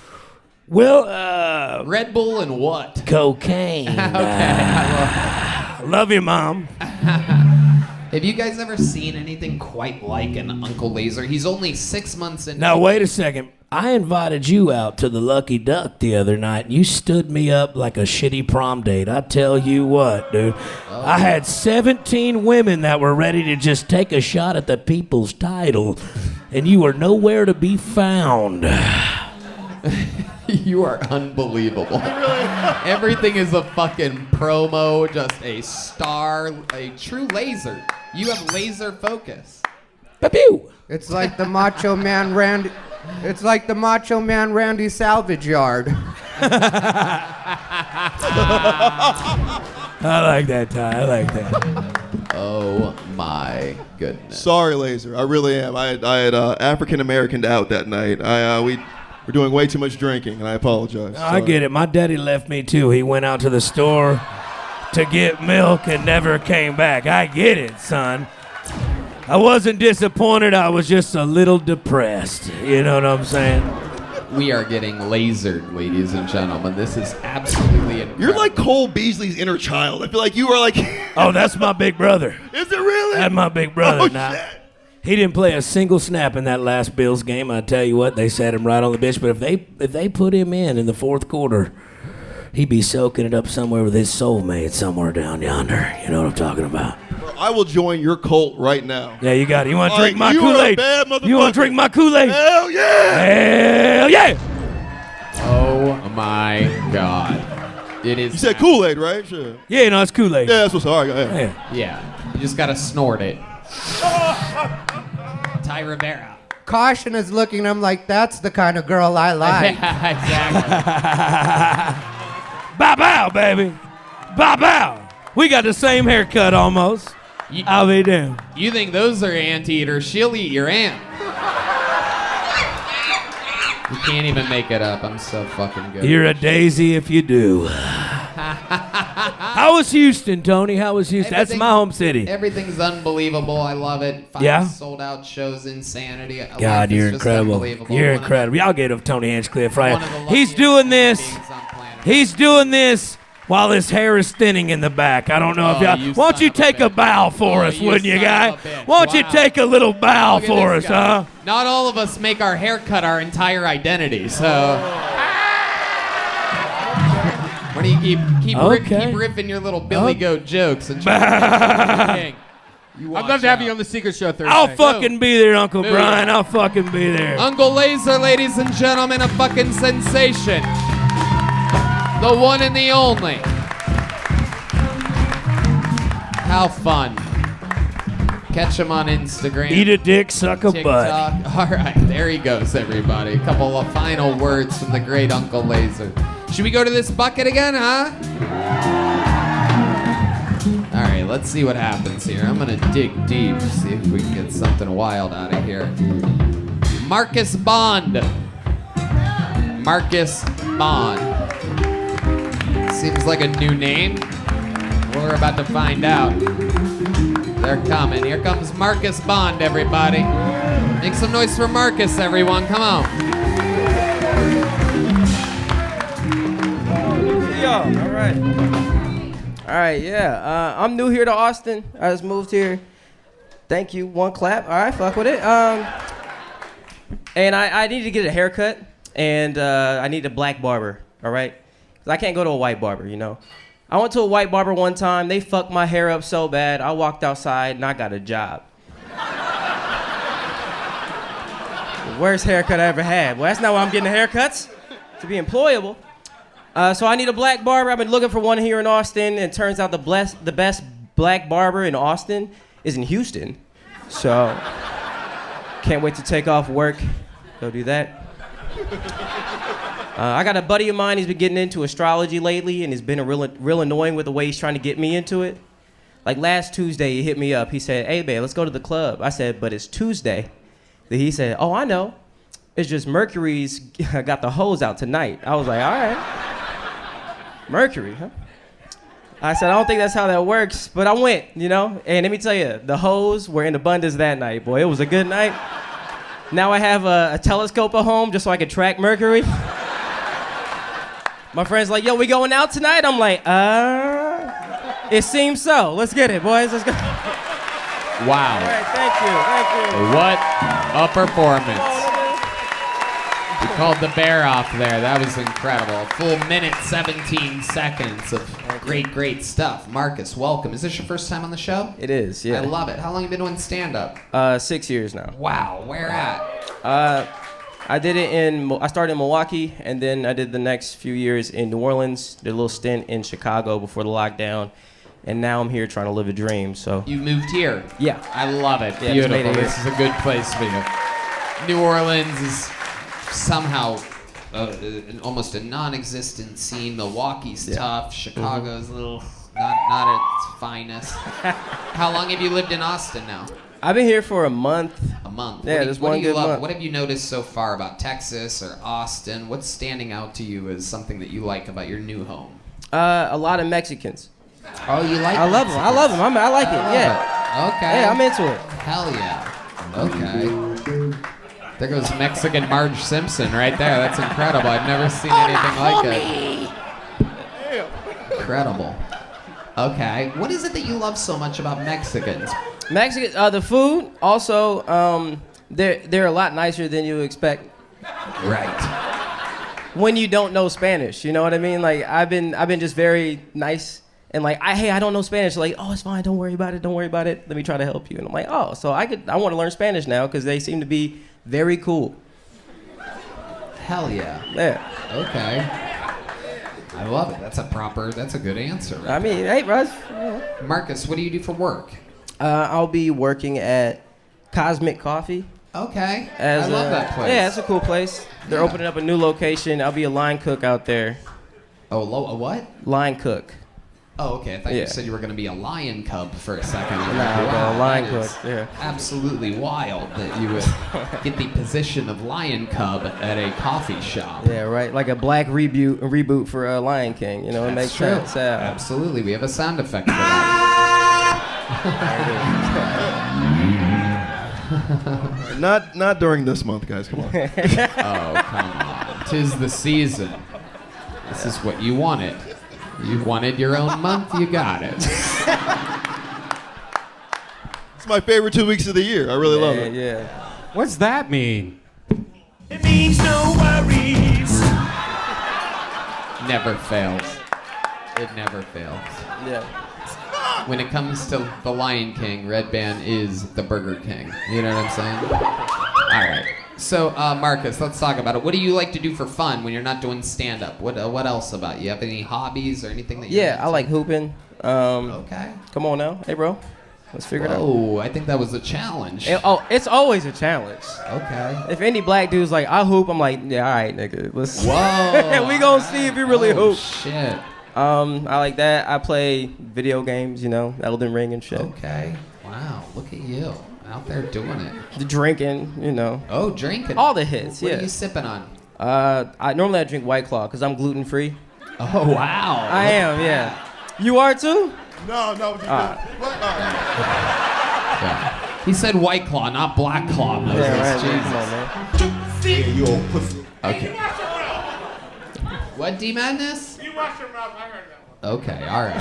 Well, Red Bull and what? Cocaine. Okay, I love you, Mom. Have you guys ever seen anything quite like an Uncle Laser? He's only 6 months in. Now, wait a second. I invited you out to the Lucky Duck the other night. You stood me up like a shitty prom date. I tell you what, dude. I had 17 women that were ready to just take a shot at the people's title, and you were nowhere to be found. You are unbelievable. Everything is a fucking promo, just a star, a true laser. You have laser focus. Pew! It's like the Macho Man Randy. It's like the Macho Man Randy Salvage Yard. I like that, Ty. I like that. Oh my goodness. Sorry, Laser. I really am. I had African Americaned out that night. We were doing way too much drinking, and I apologize. I get it. My daddy left me too. He went out to the store to get milk and never came back. I get it, son. I wasn't disappointed. I was just a little depressed. You know what I'm saying? We are getting lasered, ladies and gentlemen. This is absolutely incredible. You're like Cole Beasley's inner child. I feel like you are like... Oh, that's my big brother. Is it really? That's my big brother. Oh, now, shit. he didn't play a single snap in that last Bills game. I tell you what, they sat him right on the bench. But if they put him in the fourth quarter, he'd be soaking it up somewhere with his soulmate somewhere down yonder. You know what I'm talking about? I will join your cult right now. Yeah, you got it. You want to drink my you Kool-Aid? are a bad motherfucker. You want to drink my Kool-Aid? Hell yeah! Hell yeah! Oh my God. It is. You said Kool-Aid, right? Sure. Yeah, no, it's Kool-Aid. Yeah, that's what's all right. Yeah. Yeah. You just gotta snort it. Ty Rivera. Caution is looking at him like, that's the kind of girl I like. Exactly. Bow, baby. Bow. We got the same haircut almost. I'll be damned. You think those are anteaters? She'll eat your aunt. You can't even make it up. I'm so fucking good. You're a daisy if you do. How was Houston, Tony? How was Houston? That's my home city. Everything's unbelievable. I love it. 5 sold out shows, insanity. God, you're incredible. You're incredible. Y'all get up Tony Hinchcliffe, right? He's doing this. He's doing this while his hair is thinning in the back. I don't know if y'all... Why don't you take a bow for us, wouldn't you, guy? Why don't you take a little bow for us, huh? Not all of us make our haircut our entire identity, so... Why don't you keep riffing your little Billy Goat jokes and I'd love to have you on the Secret Show Thursday. I'll fucking be there, Uncle Brian. I'll fucking be there. Uncle Laser, ladies and gentlemen, a fucking sensation. The one and the only. How fun. Catch him on Instagram. Eat a dick, suck a butt. All right, there he goes, everybody. A couple of final words from the great Uncle Laser. Should we go to this bucket again, huh? All right, let's see what happens here. I'm gonna dig deep, see if we can get something wild out of here. Marcus Bond. Marcus Bond. Seems like a new name. We're about to find out. They're coming. Here comes Marcus Bond, everybody. Make some noise for Marcus, everyone. Come on. All right, yeah. I'm new here to Austin. I just moved here. Thank you. One clap. All right, fuck with it. And I need to get a haircut, and I need a black barber, all right? Because I can't go to a white barber, you know? I went to a white barber one time. They fucked my hair up so bad, I walked outside, and I got a job. The worst haircut I ever had. Well, that's not why I'm getting haircuts, to be employable. So I need a black barber. I've been looking for one here in Austin, and it turns out the best black barber in Austin is in Houston. So can't wait to take off work, go do that. I got a buddy of mine, he's been getting into astrology lately, and he's been real annoying with the way he's trying to get me into it. Like last Tuesday, he hit me up. He said, "Hey, babe, let's go to the club." I said, "But it's Tuesday." Then he said, "Oh, I know. It's just Mercury's got the hose out tonight." I was like, all right. Mercury, huh? I said, I don't think that's how that works, but I went, you know? And let me tell you, the hoes were in abundance that night, boy. It was a good night. Now I have a telescope at home just so I can track Mercury. My friend's like, yo, we going out tonight? I'm like, it seems so. Let's get it, boys. Let's go. Wow. All right, thank you. What a performance. You called the bear off there. That was incredible. A full minute, 17 seconds of great stuff. Marcus, welcome. Is this your first time on the show? It is, yeah. I love it. How long have you been doing stand-up? 6 years now. Wow. Where at? I did it I started in Milwaukee, and then I did the next few years in New Orleans. Did a little stint in Chicago before the lockdown. And now I'm here trying to live a dream, so. You moved here? Yeah. I love it. Yeah, Beautiful. This is a good place for you. New Orleans is somehow almost a non-existent scene. Milwaukee's tough. Chicago's a little not at its finest. How long have you lived in Austin now? I've been here for a month. A month. Yeah, just one good month. What have you noticed so far about Texas or Austin? What's standing out to you as something that you like about your new home? A lot of Mexicans. Oh, you like? I love them. I love them. I like it. Yeah. Okay. Yeah, I'm into it. Hell yeah. Okay. There goes Mexican Marge Simpson right there. That's incredible. I've never seen anything like it. Incredible. Okay. What is it that you love so much about Mexicans? The food. Also, they're a lot nicer than you expect. Right. When you don't know Spanish, you know what I mean? Like I've been just very nice and like I don't know Spanish. Like, oh, it's fine. Don't worry about it. Let me try to help you. And I'm like, oh, so I want to learn Spanish now because they seem to be very cool. Hell yeah. Yeah. Okay. I love it. That's a good answer. Right? I mean, hey, Russ. Marcus, what do you do for work? I'll be working at Cosmic Coffee. Okay. I love that place. Yeah, it's a cool place. They're opening up a new location. I'll be a line cook out there. Oh, a what? Line cook. Oh, okay. I thought you said you were going to be a lion cub for a second. Nah, a line cook. Yeah. Absolutely wild that you would get the position of lion cub at a coffee shop. Yeah, right. Like a black reboot for Lion King. You know, it makes sense. Yeah. Absolutely. We have a sound effect for that. Not during this month, guys. Come on. Oh, come on. 'Tis the season. This is what you wanted. You wanted your own month, you got it. It's my favorite 2 weeks of the year. I really love it. Yeah. What's that mean? It means no worries. Never fails. It never fails. Yeah. When it comes to the Lion King, Redban is the Burger King. You know what I'm saying? All right. So, Marcus, let's talk about it. What do you like to do for fun when you're not doing stand-up? What else about you? Have any hobbies or anything that you Yeah, I like hooping. Okay. Come on now. Hey, bro. Let's figure it out. Oh, I think that was a challenge. It's always a challenge. Okay. If any black dude's like, I hoop, I'm like, yeah, all right, nigga. Let's. Whoa. We gonna see if you really hoop. Shit. I like that. I play video games, you know, Elden Ring and shit. Okay. Wow, look at you. Out there doing it. The drinking, you know. Oh, drinking. All the hits, What yeah. are you sipping on? I normally drink White Claw because I'm gluten free. Oh, wow. I am, yeah. You are too? No. Yeah. He said White Claw, not Black Claw, Moses. Yeah, right. Jesus. Come on, man. Yeah, you old pussy. Okay. What, D-Madness? You wash your mouth. I heard that one. Okay, all right.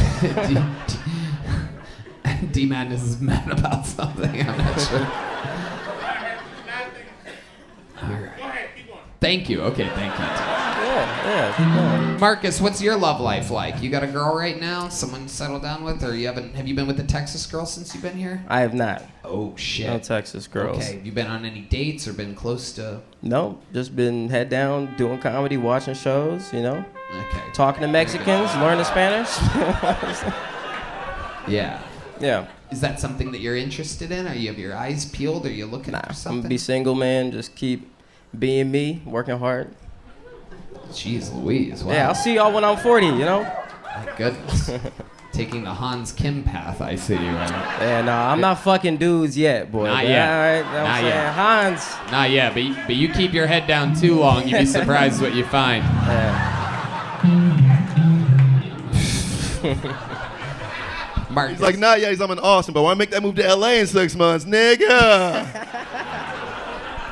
D-Madness is mad about something. I'm not sure. All right. Go ahead, keep going. Thank you. Okay, thank you. Yeah, keep going. Marcus, what's your love life like? You got a girl right now? Someone to settle down with? Or have you been with a Texas girl since you've been here? I have not. Oh, shit. No Texas girls. Okay, have you been on any dates or been close to... No, just been head down, doing comedy, watching shows, you know. Okay. Talking to Mexicans, learning Spanish. Yeah. Yeah. Is that something that you're interested in? Are you have your eyes peeled? Are you looking for something? I'm gonna be single, man. Just keep being me, working hard. Jeez Louise, wow. Yeah, I'll see y'all when I'm 40, you know? My goodness. Taking the Hans Kim path, I see you. Right? Yeah, no, I'm not fucking dudes yet, boy. Not but yet. All right, Not yet. Hans. Not yet, but you keep your head down too long, you'd be surprised what you find. Yeah. He's like, nah, yeah, I'm in Austin, but I want to make that move to LA in 6 months, nigga.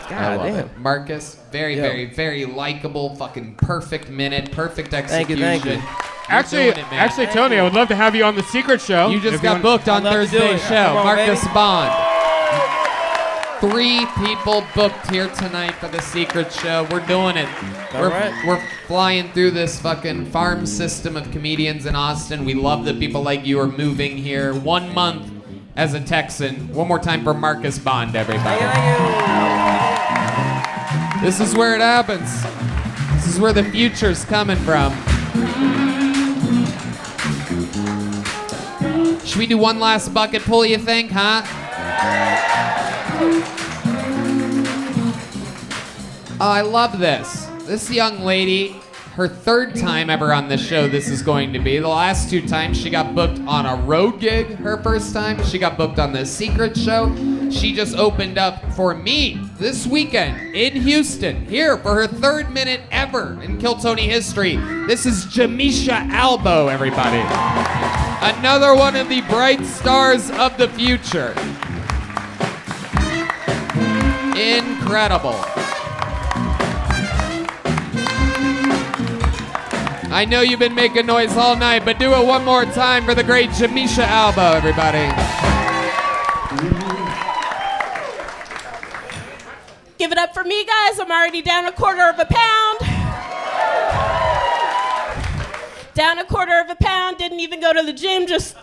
I love it. Marcus, very, very likable, fucking perfect minute, perfect execution. Thank you. Actually, Tony, I would love to have you on the Secret Show. You just got booked on Thursday's show. Marcus Bond. 3 people booked here tonight for the Secret Show. We're doing it. We're flying through this fucking farm system of comedians in Austin. We love that people like you are moving here. 1 month as a Texan. One more time for Marcus Bond, everybody. This is where it happens. This is where the future's coming from. Should we do one last bucket pull, you think, huh? Oh, I love this. This young lady, her 3rd time ever on this show this is going to be. The last 2 times she got booked on a road gig, her first time. She got booked on the Secret Show. She just opened up for me this weekend in Houston, here for her 3rd minute ever in Kill Tony history. This is Jamiesha Albo, everybody. Another one of the bright stars of the future. Incredible. I know you've been making noise all night, but do it one more time for the great Jamiesha Albo, everybody. Give it up for me, guys. I'm already down 1/4 pound. Down 1/4 pound, didn't even go to the gym, just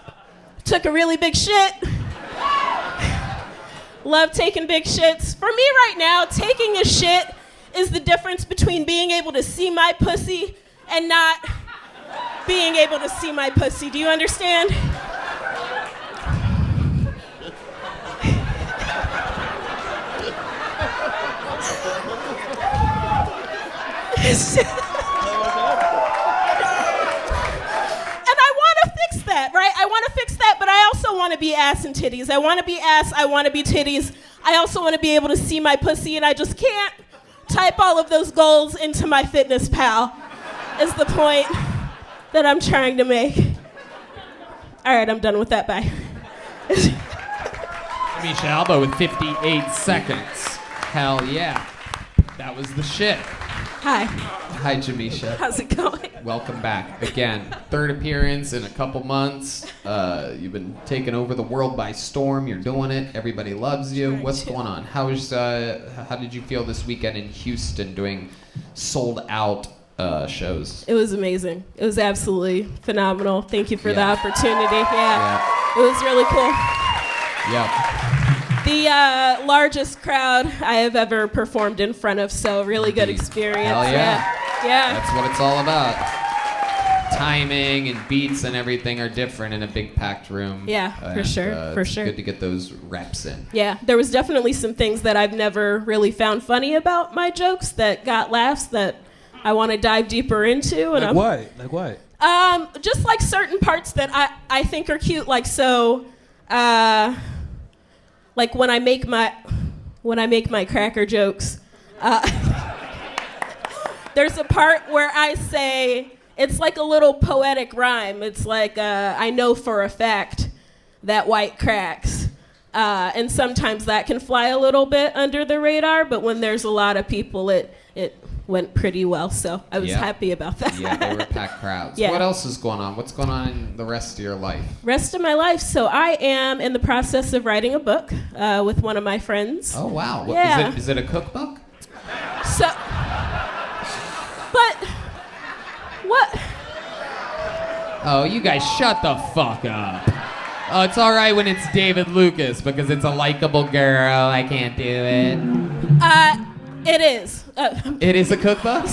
took a really big shit. Love taking big shits. For me right now, taking a shit is the difference between being able to see my pussy and not being able to see my pussy. Do you understand? I want to fix that, but I also want to be ass and titties. I want to be ass, I want to be titties. I also want to be able to see my pussy, and I just can't type all of those goals into my fitness pal, is the point that I'm trying to make. All right, I'm done with that, bye. Jamiesha Albo with 58 seconds. Hell yeah. That was the shit. Hi. Hi, Jamiesha. How's it going? Welcome back. Again, 3rd appearance in a couple months. You've been taking over the world by storm. You're doing it. Everybody loves you. What's going on? How did you feel this weekend in Houston doing sold out shows? It was amazing. It was absolutely phenomenal. Thank you for the opportunity. Yeah. It was really cool. Yeah. The largest crowd I have ever performed in front of, so really good experience. Hell yeah. Yeah. That's what it's all about. Timing and beats and everything are different in a big packed room. Yeah, for sure. It's good to get those reps in. Yeah, there was definitely some things that I've never really found funny about my jokes that got laughs that I want to dive deeper into. And Like what? Just like certain parts that I think are cute, like so. Like when I make my cracker jokes, there's a part where I say it's like a little poetic rhyme. It's like I know for a fact that white cracks, and sometimes that can fly a little bit under the radar. But when there's a lot of people, it went pretty well. So I was happy about that. Yeah, they were packed crowds. Yeah. What else is going on? What's going on in the rest of your life? Rest of my life. So I am in the process of writing a book with one of my friends. Oh, wow. Yeah. Is it a cookbook? So, but, what? Oh, you guys shut the fuck up. Oh, it's all right when it's David Lucas because it's a likable girl. I can't do it. It is. It is a cookbook?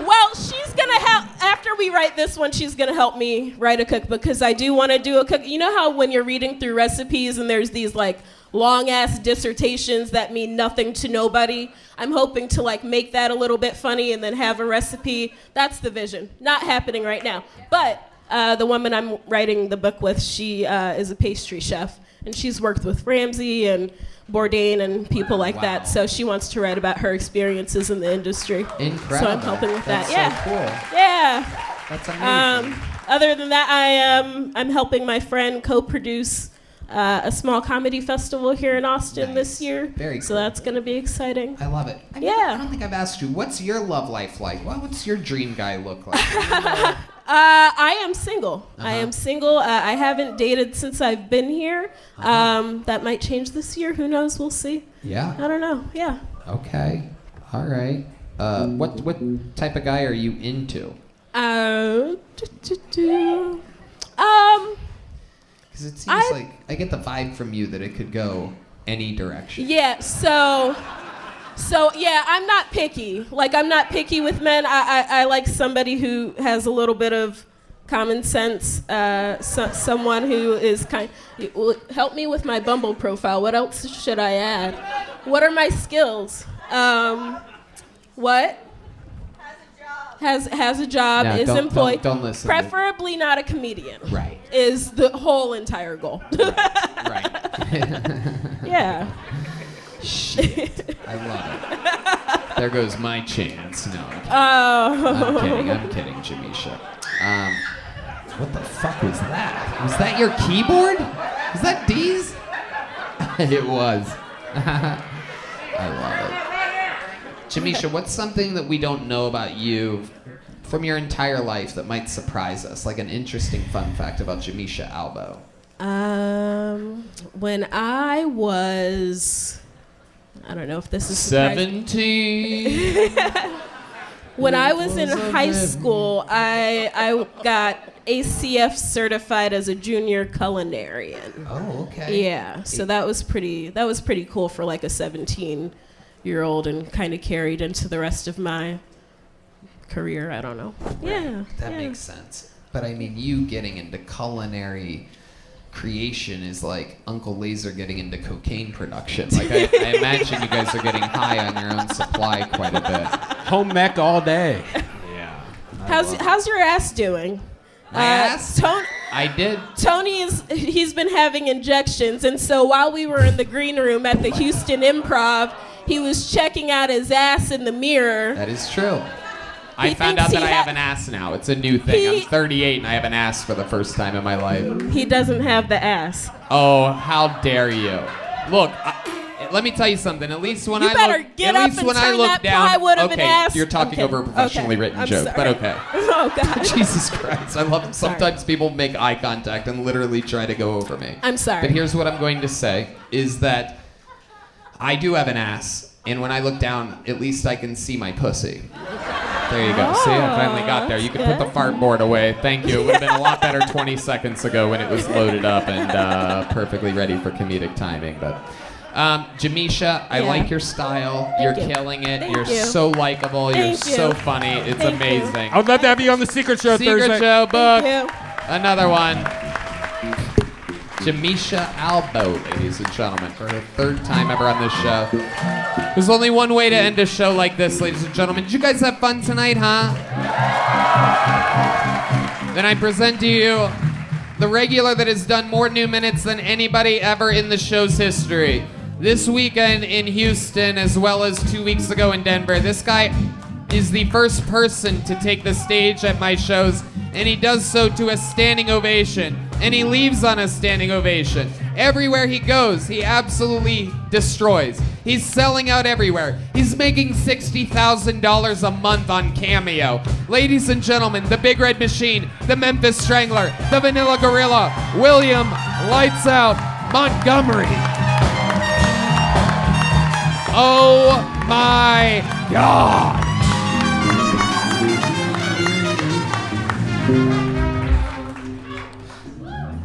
Well, she's going to help. After we write this one, she's going to help me write a cookbook because I do want to do a cook. You know how when you're reading through recipes and there's these like long-ass dissertations that mean nothing to nobody? I'm hoping to like make that a little bit funny and then have a recipe. That's the vision. Not happening right now. But the woman I'm writing the book with, she is a pastry chef. And she's worked with Ramsay and Bourdain and people like that. So she wants to write about her experiences in the industry. Incredible. So I'm helping with that. That's Yeah. so cool. Yeah. That's amazing. other than that, I'm helping my friend co-produce a small comedy festival here in Austin this year. Very So cool. that's going to be exciting. I love it. I don't think I've asked you, what's your love life like? What's your dream guy look like? I am single. I am single. I haven't dated since I've been here. That might change this year. Who knows? We'll see. Yeah. I don't know. Yeah. Okay. All right. What type of guy are you into? Because it seems like I get the vibe from you that it could go any direction. Yeah, so yeah, I'm not picky. Like, I'm not picky with men. I like somebody who has a little bit of common sense, someone who is help me with my Bumble profile. What else should I add? What are my skills? What? Has a job, No, is don't- employed. don't listen. Preferably not a comedian. Right. Is the whole entire goal. Right. Yeah. Shit. I love it. There goes my chance. No. I'm kidding, Jamiesha. What the fuck was that? Was that your keyboard? Was that Deas? It was. I love it. Jamiesha, what's something that we don't know about you from your entire life that might surprise us? Like an interesting fun fact about Jamiesha Albo. When I was, I don't know if this is 17. When I was in high school, I got ACF certified as a junior culinarian. Oh, okay. Yeah, so that was pretty cool for like a 17-year-old, and kind of carried into the rest of my career. I don't know. Yeah. That makes sense. But I mean, you getting into culinary creation is like Uncle Laser getting into cocaine production. Like I imagine you guys are getting high on your own supply quite a bit. Home mech all day. Yeah. How's your ass doing? My ass? I did. He's been having injections, and so while we were in the green room at the Houston Improv, he was checking out his ass in the mirror. That is true. I found out that I have an ass now. It's a new thing. I'm 38 and I have an ass for the first time in my life. He doesn't have the ass. Oh, how dare you! Look, let me tell you something. At least when You I better look, get at up least and when I turn look that down, plywood of an okay, ass. you're talking Okay. over a professionally written I'm joke, sorry. but okay. Oh God. Jesus Christ! I love it. Sometimes people make eye contact and literally try to go over me. I'm sorry. But here's what I'm going to say: is that I do have an ass, and when I look down, at least I can see my pussy. There you go. See, I finally got there. You can put the fart board away. Thank you. It would have been a lot better 20 seconds ago when it was loaded up and perfectly ready for comedic timing. But Jamiesha, I like your style. You're killing it. You're so likable. You're so funny. It's amazing. I would love to have you on the Secret Show Secret Thursday. Show book. Another one. Jamiesha Albo, ladies and gentlemen, for her third time ever on this show. There's only one way to end a show like this, ladies and gentlemen. Did you guys have fun tonight, huh? Then I present to you the regular that has done more new minutes than anybody ever in the show's history. This weekend in Houston, as well as 2 weeks ago in Denver. This guy is the first person to take the stage at my shows, and he does so to a standing ovation, and he leaves on a standing ovation. Everywhere he goes, he absolutely destroys. He's selling out everywhere. He's making $60,000 a month on Cameo. Ladies and gentlemen, the Big Red Machine, the Memphis Strangler, the Vanilla Gorilla, William Lights Out Montgomery. Oh my God.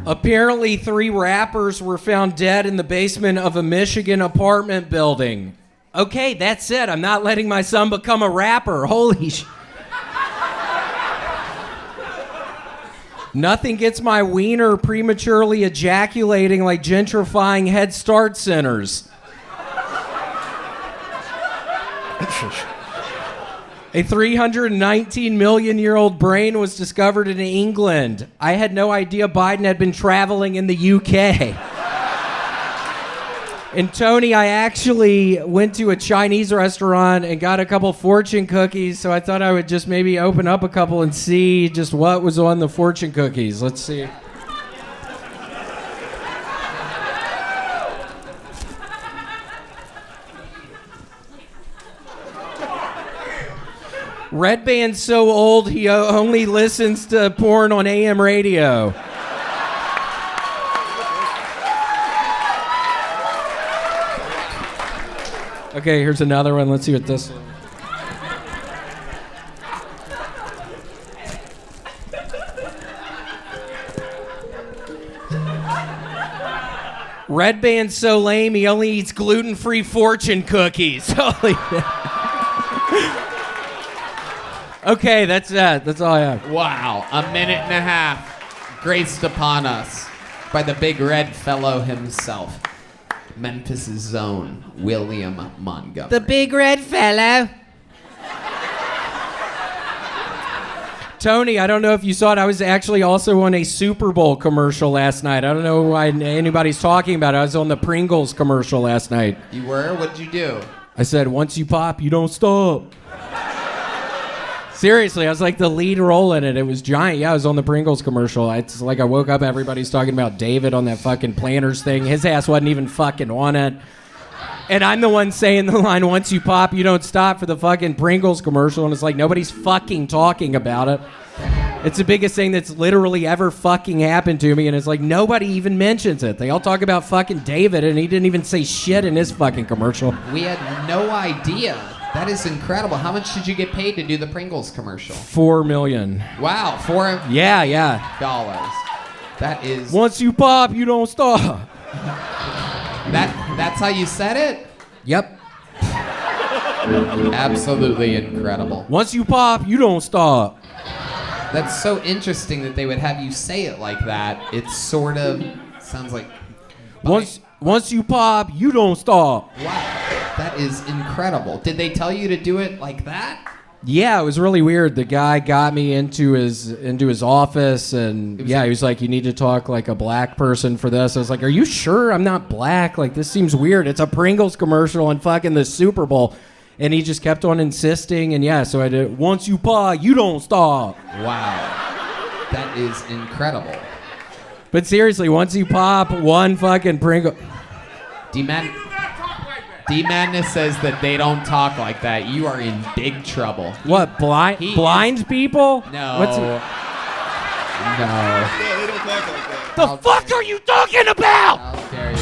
Apparently, 3 rappers were found dead in the basement of a Michigan apartment building. Okay, that's it. I'm not letting my son become a rapper. Holy sh... Nothing gets my wiener prematurely ejaculating like gentrifying Head Start centers. A 319-million-year-old brain was discovered in England. I had no idea Biden had been traveling in the UK. And Tony, I actually went to a Chinese restaurant and got a couple fortune cookies, so I thought I would just maybe open up a couple and see just what was on the fortune cookies. Let's see. Redban's so old he only listens to porn on AM radio. Okay, here's another one. Let's see what this is. Redban's so lame he only eats gluten-free fortune cookies. Holy Okay, that's that. That's all I have. Wow, a minute and a half graced upon us by the big red fellow himself, Memphis' own William Montgomery. The big red fellow. Tony, I don't know if you saw it. I was actually also on a Super Bowl commercial last night. I don't know why anybody's talking about it. I was on the Pringles commercial last night. You were? What'd you do? I said, once you pop, you don't stop. Seriously, I was like the lead role in it. It was giant. Yeah, I was on the Pringles commercial. It's like I woke up, everybody's talking about David on that fucking Planters thing. His ass wasn't even fucking on it. And I'm the one saying the line, once you pop, you don't stop for the fucking Pringles commercial. And it's like nobody's fucking talking about it. It's the biggest thing that's literally ever fucking happened to me. And it's like nobody even mentions it. They all talk about fucking David and he didn't even say shit in his fucking commercial. We had no idea. That is incredible. How much did you get paid to do the Pringles commercial? $4 million. Wow, Yeah. dollars. That is. Once you pop, you don't stop. That's how you said it? Yep. Absolutely incredible. Once you pop, you don't stop. That's so interesting that they would have you say it like that. It sort of sounds like. Once you pop, you don't stop. Wow. That is incredible. Did they tell you to do it like that? Yeah, it was really weird. The guy got me into his office, and he was like, "You need to talk like a black person for this." I was like, "Are you sure I'm not black? Like, this seems weird. It's a Pringles commercial and fucking the Super Bowl." And he just kept on insisting, and so I did. Once you paw, you don't stop. Wow, that is incredible. But seriously, once you pop one fucking Pringle. D-Madness says that they don't talk like that. You are in big trouble. What, blind people? No. No. Yeah, they don't talk like that. The fuck are you talking about? How dare you?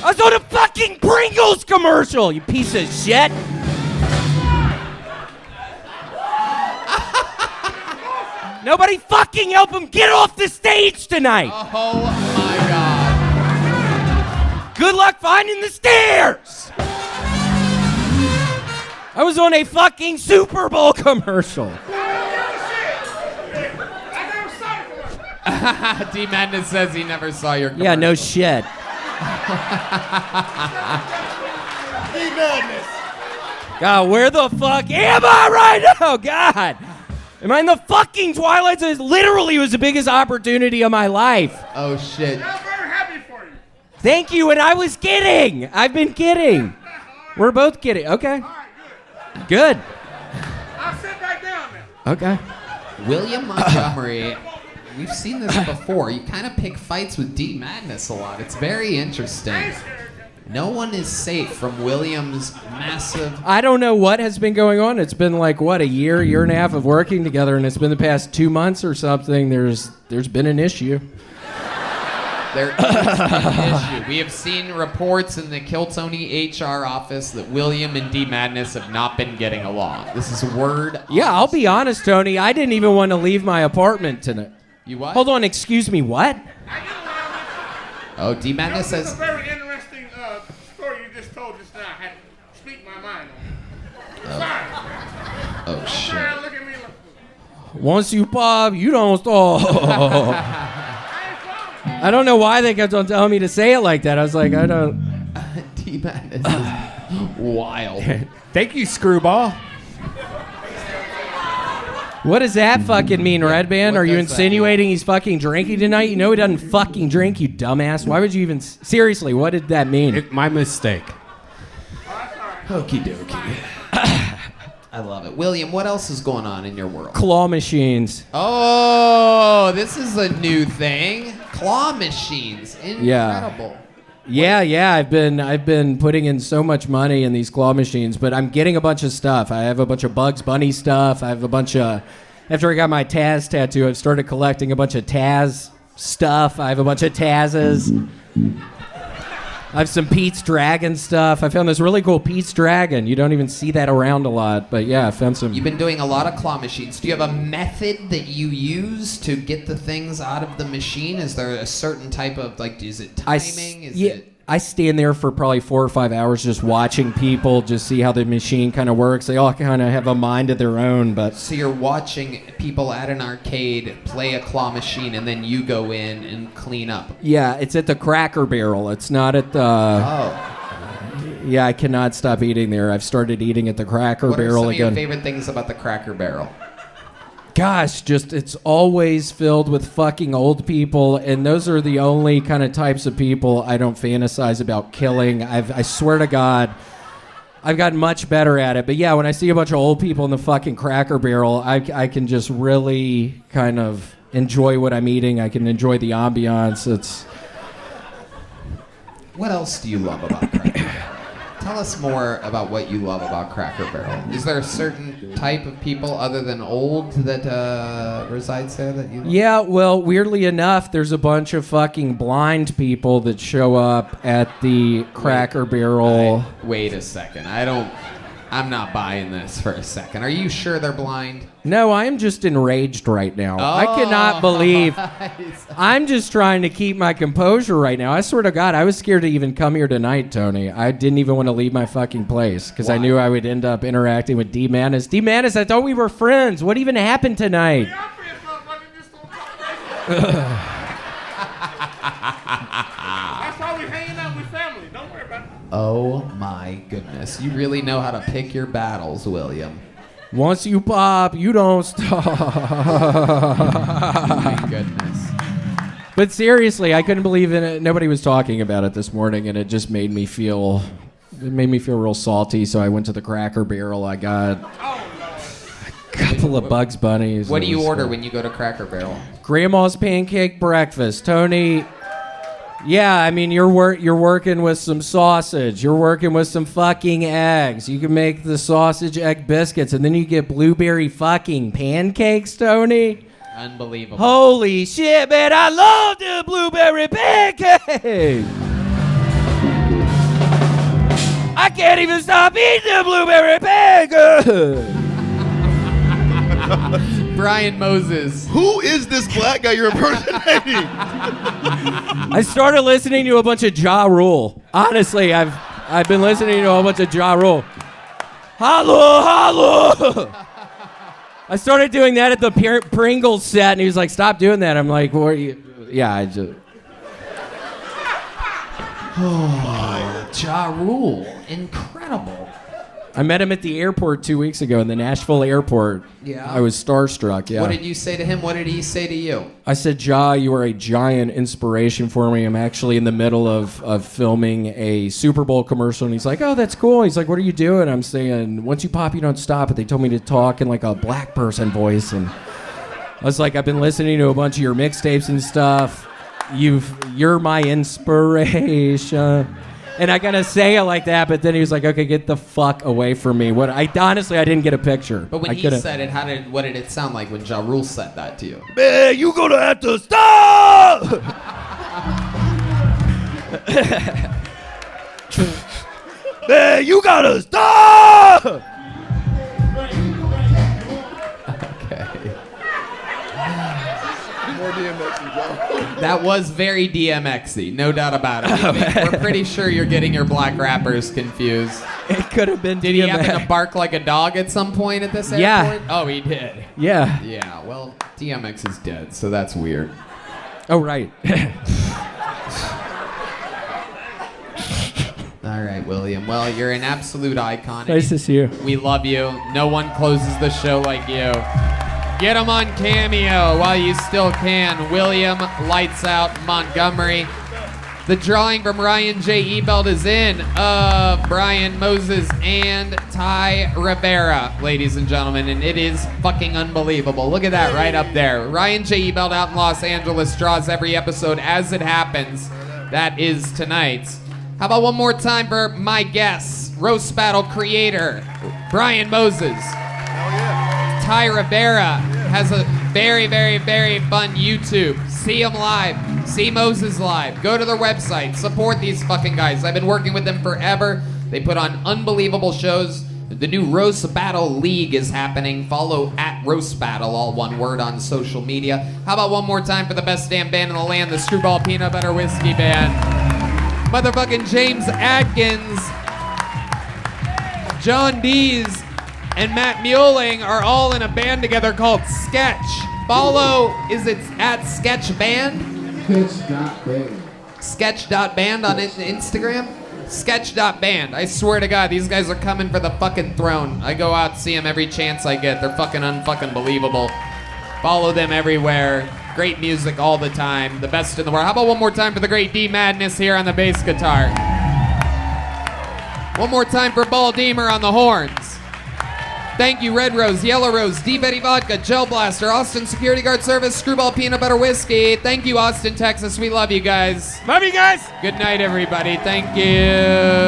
I was on a fucking Pringles commercial, you piece of shit. Nobody fucking help him get off the stage tonight. Oh my God. Good luck finding the stairs. I was on a fucking Super Bowl commercial. D-Madness says he never saw your commercial. Yeah, no shit. D-Madness. God, where the fuck am I right now? God. Am I in the fucking Twilight Zone? Literally was the biggest opportunity of my life. Oh, shit. Thank you, and I was kidding. I've been kidding. We're both kidding. Okay. Good. I'll sit back down now. Okay. William Montgomery, we've seen this before. You kind of pick fights with D-Madness a lot. It's very interesting. No one is safe from William's massive... I don't know what has been going on. It's been like, what, a year and a half of working together, and it's been the past 2 months or something. There's been an issue. There is an issue. We have seen reports in the Kill Tony HR office that William and D-Madness have not been getting along. This is word. Yeah, I'll be honest, Tony. I didn't even want to leave my apartment tonight. You what? Hold on, excuse me, what? Oh, D-Madness says... That's a very interesting story you just told just now. I had to speak my mind on it. Oh, shit. Look at me. Once you pop, you don't stop. I don't know why they kept on telling me to say it like that. I was like, I don't... D-Madness is wild. Thank you, Screwball. What does that fucking mean, Redban? Are you does that insinuating he's fucking drinking tonight? You know he doesn't fucking drink, you dumbass. Why would you even... Seriously, what did that mean? My mistake. Okie dokie. I love it. William, what else is going on in your world? Claw machines. Oh, this is a new thing. Claw machines. Incredible. Yeah. I've been putting in so much money in these claw machines, but I'm getting a bunch of stuff. I have a bunch of Bugs Bunny stuff. I have a bunch of... After I got my Taz tattoo, I've started collecting a bunch of Taz stuff. I have a bunch of Taz's. I have some Pete's Dragon stuff. I found this really cool Pete's Dragon. You don't even see that around a lot, but yeah, I found some. You've been doing a lot of claw machines. Do you have a method that you use to get the things out of the machine? Is there a certain type of, like, is it timing? I stand there for probably 4 or 5 hours just watching people, just see how the machine kind of works. They all kind of have a mind of their own, but... So you're watching people at an arcade play a claw machine, and then you go in and clean up. Yeah, it's at the Cracker Barrel. It's not at the... Yeah, I cannot stop eating there. I've started eating at the Cracker Barrel again. What are some of your favorite things about the Cracker Barrel? Gosh, just it's always filled with fucking old people, and those are the only kind of types of people I don't fantasize about killing. I swear to God, I've gotten much better at it. But yeah, when I see a bunch of old people in the fucking Cracker Barrel, I can just really kind of enjoy what I'm eating. I can enjoy the ambiance. It's... What else do you love about Cracker Barrel? Tell us more about what you love about Cracker Barrel. Is there a certain type of people other than old that resides there that you love? Yeah, well, weirdly enough, there's a bunch of fucking blind people that show up at the Cracker Barrel. Wait a second. I'm not buying this for a second. Are you sure they're blind? No, I am just enraged right now. I cannot believe. I'm just trying to keep my composure right now. I swear to God, I was scared to even come here tonight, Tony. I didn't even want to leave my fucking place because I knew I would end up interacting with D Manis. D Manis, I thought we were friends. What even happened tonight? That's why we hanging out with family. Don't worry about it. Oh my goodness. You really know how to pick your battles, William. Once you pop, you don't stop. My goodness. But seriously, I couldn't believe in it. Nobody was talking about it this morning, and it just made me feel real salty. So I went to the Cracker Barrel. I got a couple of Bugs Bunnies. What do you order when you go to Cracker Barrel? Grandma's pancake breakfast, Tony. Yeah, I mean, you're working with some sausage. You're working with some fucking eggs. You can make the sausage egg biscuits, and then you get blueberry fucking pancakes, Tony. Unbelievable. Holy shit, man, I love the blueberry pancakes. I can't even stop eating the blueberry pancakes. Brian Moses. Who is this black guy you're impersonating? I started listening to a bunch of Ja Rule. Honestly, I've been listening to a bunch of Ja Rule. Holla, holla! I started doing that at the Pringles set, and he was like, "Stop doing that." I'm like, "What are you?" Yeah, I just. Oh, Ja Rule, incredible. I met him at the airport 2 weeks ago in the Nashville airport. Yeah. I was starstruck, yeah. What did you say to him? What did he say to you? I said, Ja, you are a giant inspiration for me. I'm actually in the middle of filming a Super Bowl commercial. And he's like, oh, that's cool. He's like, what are you doing? I'm saying, once you pop, you don't stop. But they told me to talk in like a black person voice. And I was like, I've been listening to a bunch of your mixtapes and stuff. You're my inspiration. And I gotta say it like that, but then he was like, "Okay, get the fuck away from me." Honestly, I didn't get a picture. But when he said it, what did it sound like when Ja Rule said that to you? Man, you gonna have to stop! Man, you gotta stop! Okay. More DMX, John. That was very DMX-y, no doubt about it. We're pretty sure you're getting your black rappers confused. It could have been Did he happen to bark like a dog at some point at this airport? Yeah. Oh, he did. Yeah. Yeah, well, DMX is dead, so that's weird. Oh, right. All right, William. Well, you're an absolute icon. Nice to see you. We love you. No one closes the show like you. Get them on Cameo while you still can. William, Lights Out, Montgomery. The drawing from Ryan J. Ebelt is in of Brian Moses and Ty Rivera, ladies and gentlemen, and it is fucking unbelievable. Look at that right up there. Ryan J. Ebelt out in Los Angeles draws every episode as it happens. That is tonight's. How about one more time for my guests, Roast Battle creator, Brian Moses. Ty Rivera has a very, very, very fun YouTube. See him live. See Moses live. Go to their website. Support these fucking guys. I've been working with them forever. They put on unbelievable shows. The new Roast Battle League is happening. Follow at Roast Battle, all one word, on social media. How about one more time for the best damn band in the land, the Screwball Peanut Butter Whiskey Band. Motherfucking James Adkins, John Deas, and Matt Muelling are all in a band together called Sketch. Follow, is it at Sketch Band? Sketch.band. Sketch.band on Instagram? Sketch.band. I swear to God, these guys are coming for the fucking throne. I go out and see them every chance I get. They're fucking unfucking believable. Follow them everywhere. Great music all the time. The best in the world. How about one more time for the great D Madness here on the bass guitar? One more time for Ball Deemer on the horns. Thank you, Red Rose, Yellow Rose, D Betty Vodka, Gel Blaster, Austin Security Guard Service, Screwball Peanut Butter Whiskey. Thank you, Austin, Texas. We love you guys. Love you guys. Good night, everybody. Thank you.